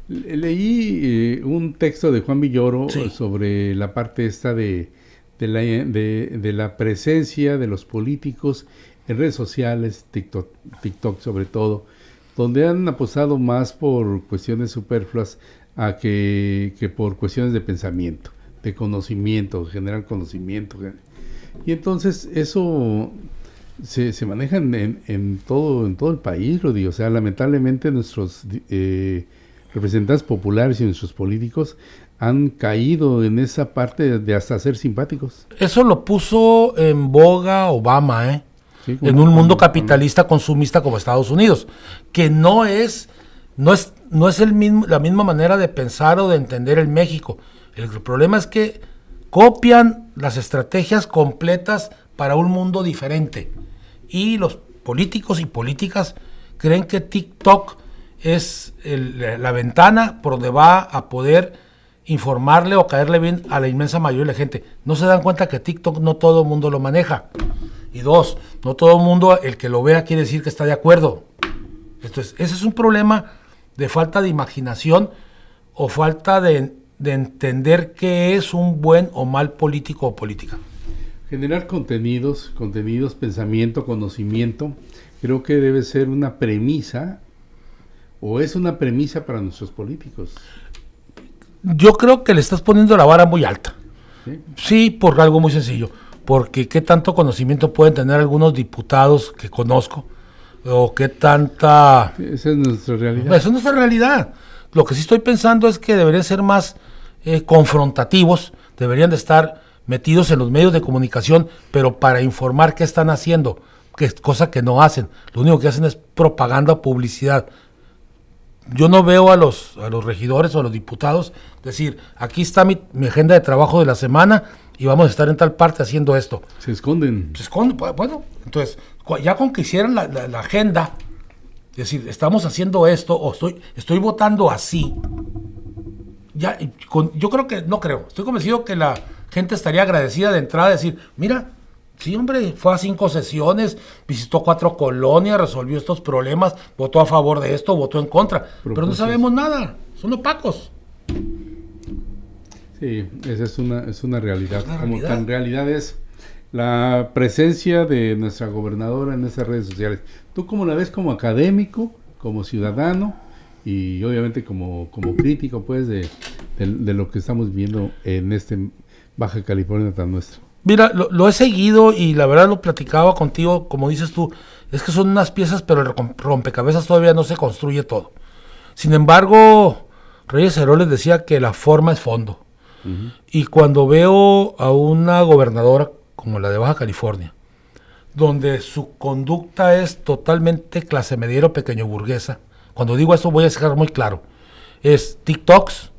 Leí un texto de Juan Villoro sobre la parte esta de la presencia de los políticos en redes sociales, TikTok sobre todo, donde han apostado más por cuestiones superfluas que por cuestiones de pensamiento, de conocimiento, generar conocimiento. Y entonces eso se maneja en todo el país, Rudy. O sea, lamentablemente nuestros representantes populares y nuestros políticos han caído en esa parte de hasta ser simpáticos. Eso lo puso en boga Obama, Sí, en un mundo capitalista consumista como Estados Unidos, que no es la misma manera de pensar o de entender el México. El problema es que copian las estrategias completas para un mundo diferente. Y los políticos y políticas creen que TikTok es la ventana por donde va a poder informarle o caerle bien a la inmensa mayoría de la gente. No se dan cuenta que TikTok no todo el mundo lo maneja. Y dos, no todo el mundo, el que lo vea quiere decir que está de acuerdo. Entonces, ese es un problema de falta de imaginación o falta de entender qué es un buen o mal político o política. Generar contenidos, pensamiento, conocimiento, creo que debe ser una premisa, o es una premisa para nuestros políticos. Yo creo que le estás poniendo la vara muy alta. Sí, por algo muy sencillo. Porque qué tanto conocimiento pueden tener algunos diputados que conozco, o qué tanta... Esa es nuestra realidad. Esa es nuestra realidad. Lo que sí estoy pensando es que deberían ser más confrontativos, deberían de estar metidos en los medios de comunicación, pero para informar qué están haciendo, cosa que no hacen. Lo único que hacen es propaganda, publicidad. Yo no veo a los regidores o a los diputados decir, aquí está mi agenda de trabajo de la semana y vamos a estar en tal parte haciendo esto. Se esconden. Bueno, entonces, ya con que hicieran la agenda, es decir, estamos haciendo esto o estoy votando así, ya, yo estoy convencido que la gente estaría agradecida de entrada, decir, mira, sí, hombre, fue a 5 sesiones, visitó 4 colonias, resolvió estos problemas, votó a favor de esto, votó en contra, pero no sabemos nada, son opacos. Sí, esa es una realidad. Como tan realidad es la presencia de nuestra gobernadora en esas redes sociales. ¿Tú cómo la ves como académico, como ciudadano y obviamente como crítico, pues, de lo que estamos viendo en Baja California tan nuestro? Mira, lo he seguido y la verdad lo platicaba contigo, como dices tú, es que son unas piezas, pero el rompecabezas todavía no se construye todo. Sin embargo, Reyes Heroles decía que la forma es fondo. Uh-huh. Y cuando veo a una gobernadora como la de Baja California, donde su conducta es totalmente clase mediero pequeño burguesa, cuando digo esto voy a dejar muy claro, es TikToks,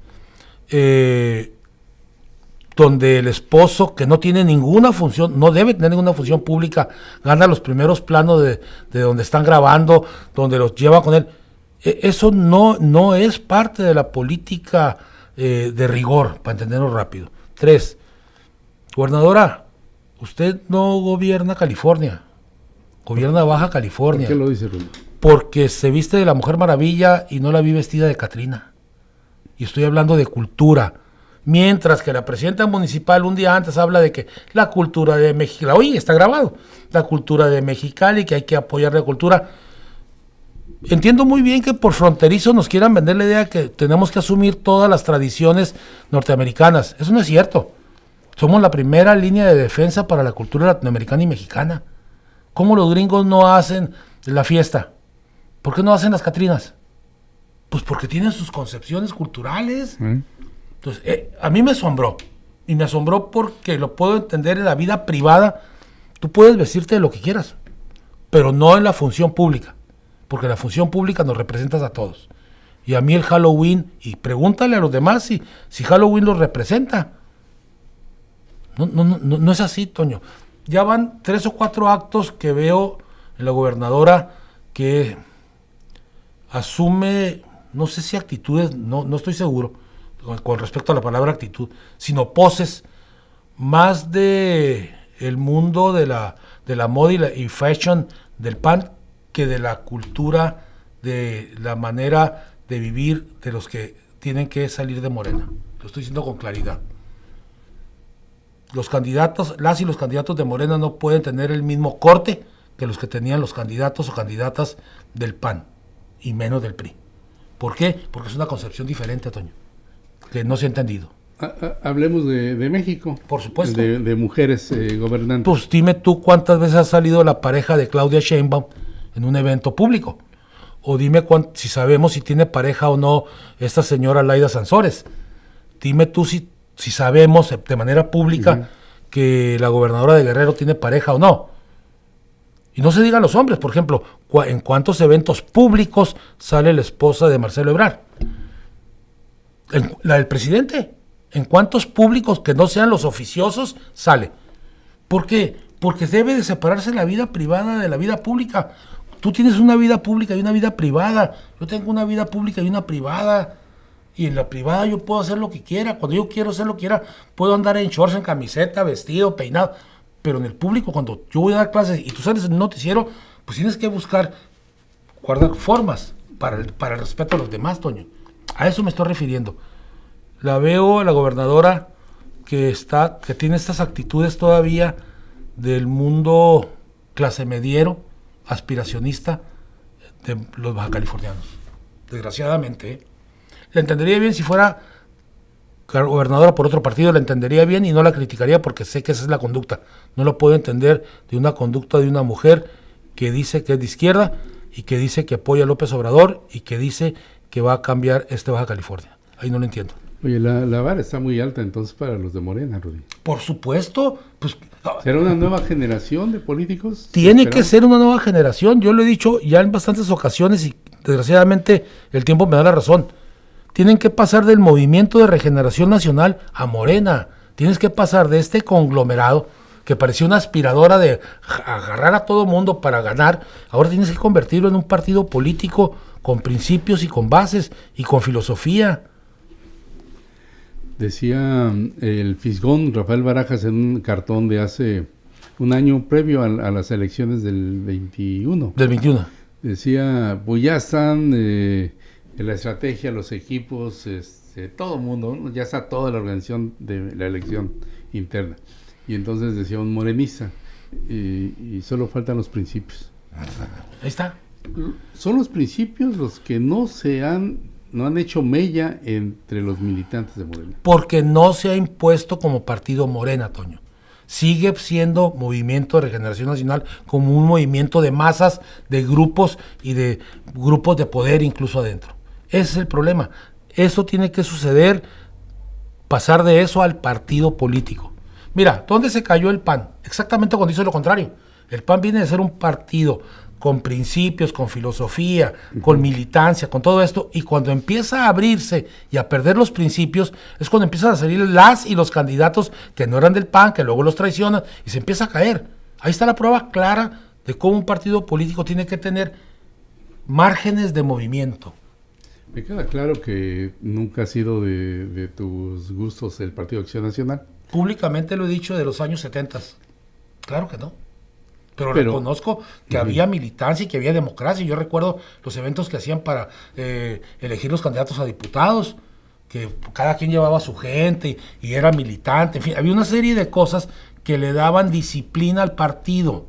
donde el esposo, que no tiene ninguna función, no debe tener ninguna función pública, gana los primeros planos de donde están grabando, donde los lleva con él. Eso no es parte de la política de rigor, para entenderlo rápido. 3, gobernadora, usted no gobierna California, gobierna Baja California. ¿Por qué lo dice Rulo? Porque se viste de la Mujer Maravilla y no la vi vestida de Catrina. Y estoy hablando de cultura. Mientras que la presidenta municipal un día antes habla de que la cultura de Mexicali, oye, está grabado, la cultura de Mexicali, que hay que apoyar la cultura. entiendo muy bien que por fronterizo nos quieran vender la idea de que tenemos que asumir todas las tradiciones norteamericanas. Eso no es cierto. Somos la primera línea de defensa para la cultura latinoamericana y mexicana. ¿Cómo los gringos no hacen la fiesta? ¿Por qué no hacen las Catrinas? Pues porque tienen sus concepciones culturales. Entonces, a mí me asombró. Y me asombró porque lo puedo entender en la vida privada. Tú puedes vestirte de lo que quieras, pero no en la función pública. Porque en la función pública nos representas a todos. Y a mí el Halloween, y pregúntale a los demás si Halloween los representa. No es así, Toño. Ya van 3 o 4 actos que veo en la gobernadora que asume, no sé si actitudes, no estoy seguro con respecto a la palabra actitud, sino poses más de el mundo de la moda y fashion del PAN que de la cultura, de la manera de vivir de los que tienen que salir de Morena. Lo estoy diciendo con claridad. Los candidatos, las y los candidatos de Morena no pueden tener el mismo corte que los que tenían los candidatos o candidatas del PAN, y menos del PRI. ¿Por qué? Porque es una concepción diferente, Toño, que no se ha entendido. Hablemos de México. Por supuesto. De mujeres gobernantes. Pues dime tú cuántas veces ha salido la pareja de Claudia Sheinbaum en un evento público. O dime si sabemos si tiene pareja o no esta señora Laida Sansores. Dime tú si sabemos de manera pública que la gobernadora de Guerrero tiene pareja o no. Y no se digan los hombres, por ejemplo, en cuántos eventos públicos sale la esposa de Marcelo Ebrard. La del presidente, en cuántos públicos que no sean los oficiosos sale. ¿Por qué? Porque debe de separarse la vida privada de la vida pública. Tú tienes una vida pública y una vida privada. Yo tengo una vida pública y una privada. Y en la privada yo puedo hacer lo que quiera. Cuando yo quiero hacer lo que quiera, puedo andar en shorts, en camiseta, vestido, peinado. Pero en el público, cuando yo voy a dar clases y tú sales en un noticiero, pues tienes que guardar formas para el respeto a los demás, Toño. A eso me estoy refiriendo. La veo a la gobernadora que tiene estas actitudes todavía del mundo clase mediero, aspiracionista de los bajacalifornianos. Desgraciadamente, ¿eh? La entendería bien si fuera gobernadora por otro partido, la entendería bien y no la criticaría porque sé que esa es la conducta. No lo puedo entender de una conducta de una mujer que dice que es de izquierda y que dice que apoya a López Obrador y que dice que va a cambiar Baja California. Ahí no lo entiendo. Oye, la vara está muy alta entonces para los de Morena, Rudy. Por supuesto. Pues, ¿será una nueva generación de políticos? Tiene que ser una nueva generación. Yo lo he dicho ya en bastantes ocasiones y desgraciadamente el tiempo me da la razón. Tienen que pasar del Movimiento de Regeneración Nacional a Morena. Tienes que pasar de este conglomerado que parecía una aspiradora de agarrar a todo mundo para ganar. Ahora tienes que convertirlo en un partido político con principios y con bases y con filosofía. Decía el fisgón Rafael Barajas en un cartón de hace un año previo a las elecciones del 21. Del 21. Decía, pues ya están en la estrategia, los equipos, todo el mundo, ¿no? Ya está toda la organización de la elección interna. Y entonces decía un morenista, y solo faltan los principios. Ahí está. Son los principios los que no han hecho mella entre los militantes de Morena. Porque no se ha impuesto como partido Morena, Toño. Sigue siendo Movimiento de Regeneración Nacional como un movimiento de masas, de grupos y de grupos de poder incluso adentro. Ese es el problema. Eso tiene que suceder, pasar de eso al partido político. Mira, ¿dónde se cayó el PAN? Exactamente cuando hizo lo contrario. El PAN viene de ser un partido con principios, con filosofía, con militancia, con todo esto, y cuando empieza a abrirse y a perder los principios, es cuando empiezan a salir las y los candidatos que no eran del PAN, que luego los traicionan, y se empieza a caer. Ahí está la prueba clara de cómo un partido político tiene que tener márgenes de movimiento. Me queda claro que nunca ha sido de tus gustos el Partido Acción Nacional. Públicamente lo he dicho de los años 70. Claro que no. Pero reconozco que había militancia y que había democracia. Yo recuerdo los eventos que hacían para elegir los candidatos a diputados, que cada quien llevaba a su gente y era militante. En fin, había una serie de cosas que le daban disciplina al partido,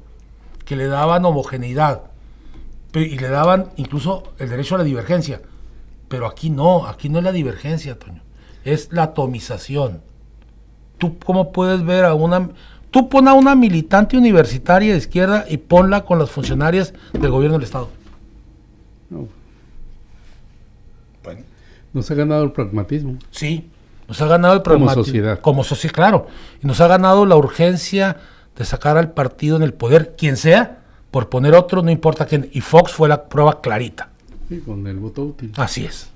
que le daban homogeneidad. y le daban incluso el derecho a la divergencia. Pero aquí no es la divergencia, Toño, es la atomización. ¿Tú cómo puedes ver tú pon a una militante universitaria de izquierda y ponla con las funcionarias del gobierno del Estado? No. Bueno. Nos ha ganado el pragmatismo. Sí, nos ha ganado el pragmatismo. Como sociedad. Como sociedad, claro. Y nos ha ganado la urgencia de sacar al partido en el poder, quien sea, por poner otro, no importa quién. Y Fox fue la prueba clarita. Sí, con el voto útil. Así es.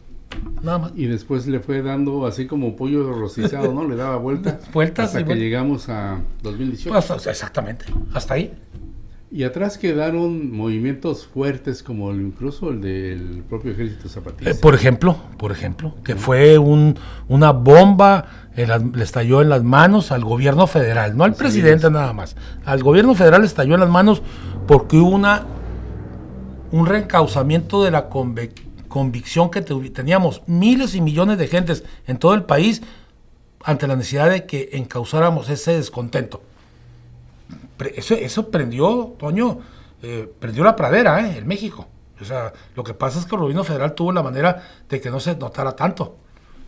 Nada más. Y después le fue dando así como pollo rostizado, ¿no? Le daba vueltas. Hasta que llegamos a 2018. Pues, exactamente. Hasta ahí. Y atrás quedaron movimientos fuertes como incluso el del propio Ejército Zapatista. Por ejemplo, que fue una bomba, le estalló en las manos al gobierno federal, no al presidente nada más. Al gobierno federal le estalló en las manos porque hubo un reencauzamiento de la convicción que teníamos miles y millones de gentes en todo el país ante la necesidad de que encauzáramos ese descontento. Eso prendió, Toño, prendió la pradera en México. O sea, lo que pasa es que el gobierno federal tuvo la manera de que no se notara tanto.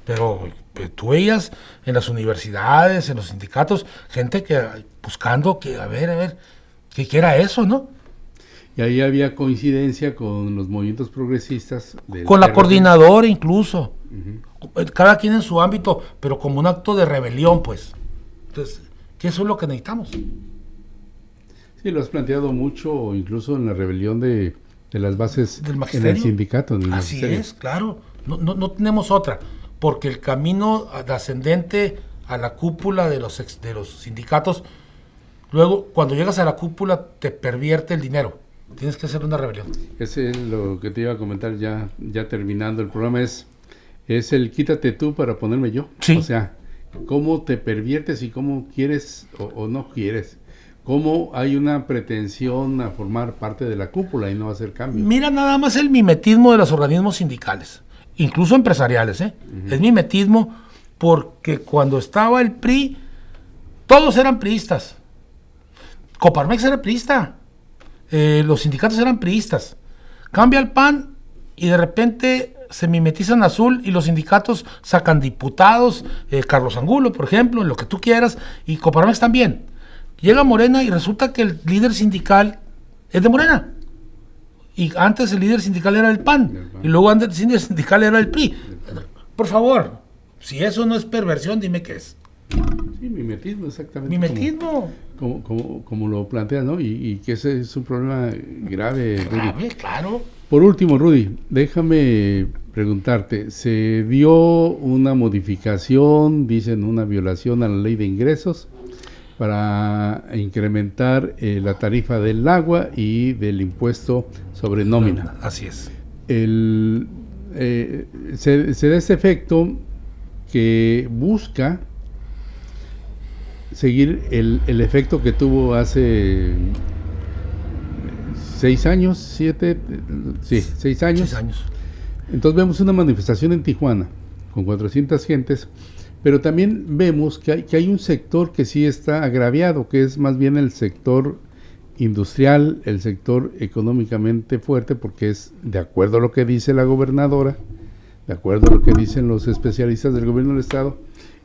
Pero tú veías en las universidades, en los sindicatos, gente que buscando que, a ver, ¿qué era eso, no? Y ahí había coincidencia con los movimientos progresistas. Con la coordinadora incluso. Uh-huh. Cada quien en su ámbito, pero como un acto de rebelión, pues. Entonces, ¿qué eso es lo que necesitamos? Sí, lo has planteado mucho, incluso en la rebelión de las bases del magisterio. En el sindicato. Así es, claro. No tenemos otra. Porque el camino ascendente a la cúpula de los sindicatos, luego, cuando llegas a la cúpula, te pervierte el dinero. Tienes que hacer una rebelión. Ese es lo que te iba a comentar ya terminando el programa, es el quítate tú para ponerme yo. Sí. O sea, cómo te perviertes y cómo quieres o no quieres. Cómo hay una pretensión a formar parte de la cúpula y no hacer cambios. Mira nada más el mimetismo de los organismos sindicales, incluso empresariales. Uh-huh. Es mimetismo porque cuando estaba el PRI, todos eran priistas. Coparmex era priista. Los sindicatos eran priistas. Cambia el PAN y de repente se mimetizan azul y los sindicatos sacan diputados, Carlos Angulo, por ejemplo, lo que tú quieras, y Coparmex también. Llega Morena y resulta que el líder sindical es de Morena. Y antes el líder sindical era el PAN. Y luego antes el líder sindical era el PRI. Por favor, si eso no es perversión, dime qué es. Sí, mimetismo, exactamente. Mimetismo. Como lo planteas, ¿no? Y que ese es un problema grave. Grave, claro. Por último, Rudy, déjame preguntarte, ¿se dio una modificación, dicen una violación a la ley de ingresos para incrementar la tarifa del agua y del impuesto sobre nómina? Así es. Se da este efecto que busca seguir el efecto que tuvo hace 6 años, 7, sí, 6 años. 6 años. Entonces vemos una manifestación en Tijuana con 400 gentes, pero también vemos que hay un sector que sí está agraviado, que es más bien el sector industrial, el sector económicamente fuerte, porque es, de acuerdo a lo que dice la gobernadora, de acuerdo a lo que dicen los especialistas del gobierno del estado,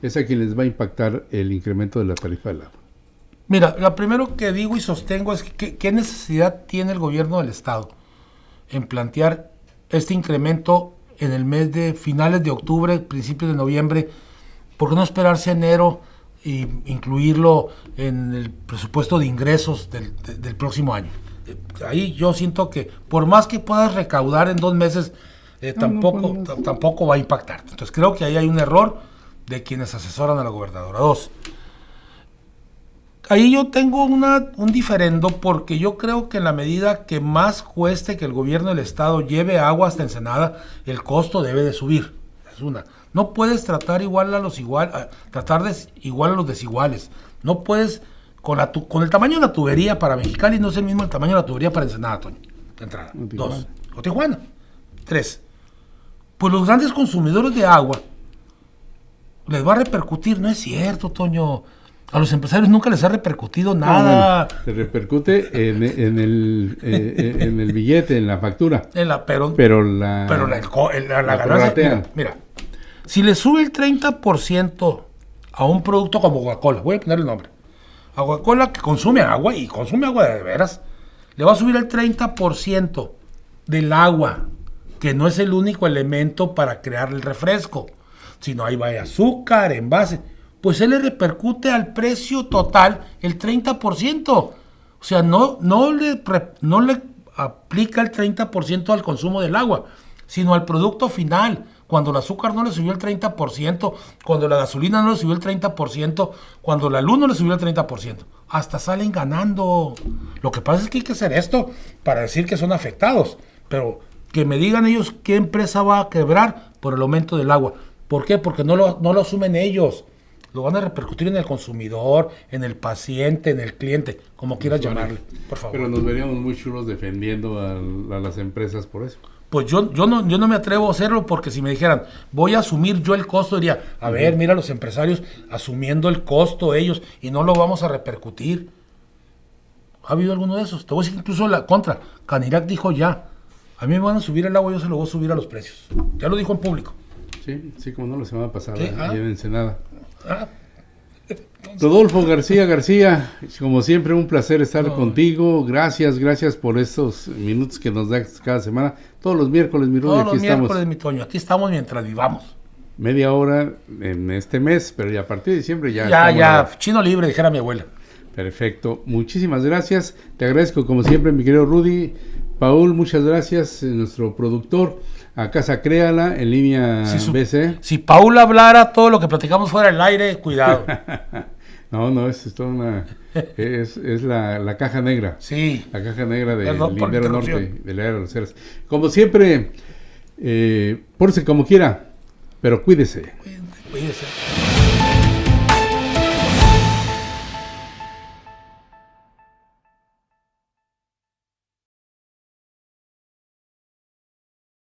es a quien les va a impactar el incremento de la tarifa del agua. Mira, lo primero que digo y sostengo es que ¿qué necesidad tiene el gobierno del estado en plantear este incremento en el mes de finales de octubre, principios de noviembre? ¿Por qué no esperarse a enero e incluirlo en el presupuesto de ingresos del próximo año? Ahí yo siento que por más que puedas recaudar en 2 meses, tampoco va a impactar. Entonces creo que ahí hay un error de quienes asesoran a la gobernadora. 2, ahí yo tengo un diferendo porque yo creo que en la medida que más cueste que el gobierno del estado lleve agua hasta Ensenada, el costo debe de subir. Es una. No puedes tratar igual a los desiguales. No puedes, con el tamaño de la tubería para Mexicali, no es el mismo el tamaño de la tubería para Ensenada, Toño, de entrada. 2, o Tijuana. 3, pues los grandes consumidores de agua les va a repercutir. No es cierto, Toño. A los empresarios nunca les ha repercutido nada. Bueno, se repercute en el billete, en la factura. Pero la ganancia, mira, si le sube el 30% a un producto como Coca-Cola, voy a poner el nombre, a Coca-Cola que consume agua, y consume agua de veras, le va a subir el 30% del agua, que no es el único elemento para crear el refresco, sino ahí va azúcar, envase, pues él le repercute al precio total el 30%. O sea, no le aplica el 30% al consumo del agua, sino al producto final. Cuando el azúcar no le subió el 30%, cuando la gasolina no le subió el 30%, cuando la luz no le subió el 30%. Hasta salen ganando. Lo que pasa es que hay que hacer esto para decir que son afectados. Pero que me digan ellos qué empresa va a quebrar por el aumento del agua. ¿Por qué? Porque no lo asumen ellos. Lo van a repercutir en el consumidor, en el paciente, en el cliente, como quieras llamarle, por favor. Pero nos veríamos muy chulos defendiendo a las empresas por eso. Pues yo no me atrevo a hacerlo, porque si me dijeran, voy a asumir yo el costo, diría, a ver, mira los empresarios asumiendo el costo ellos y no lo vamos a repercutir. ¿Ha habido alguno de esos? Te voy a decir incluso la contra. Canirac dijo ya, a mí me van a subir el agua, yo se lo voy a subir a los precios. Ya lo dijo en público. Sí, como no, la semana pasada, ¿Sí? allá en Ensenada. Rodolfo García, como siempre un placer estar contigo. Gracias por estos minutos que nos das cada semana. Todos los miércoles, mi Rudy, aquí estamos. Todos los miércoles, mi Toño, aquí estamos mientras vivamos. Media hora en este mes, pero ya a partir de diciembre ya chino libre, dijera mi abuela. Perfecto, muchísimas gracias. Te agradezco como siempre, mi querido Rudy. Paul, muchas gracias, nuestro productor. A Casa Créala, en línea BC. Si Paul hablara todo lo que platicamos fuera del aire, cuidado. No, es toda una... es la caja negra. Sí. La caja negra del Lindero Norte, de la Era de los Ceres. Como siempre, pórtese como quiera, pero cuídese. Cuídese.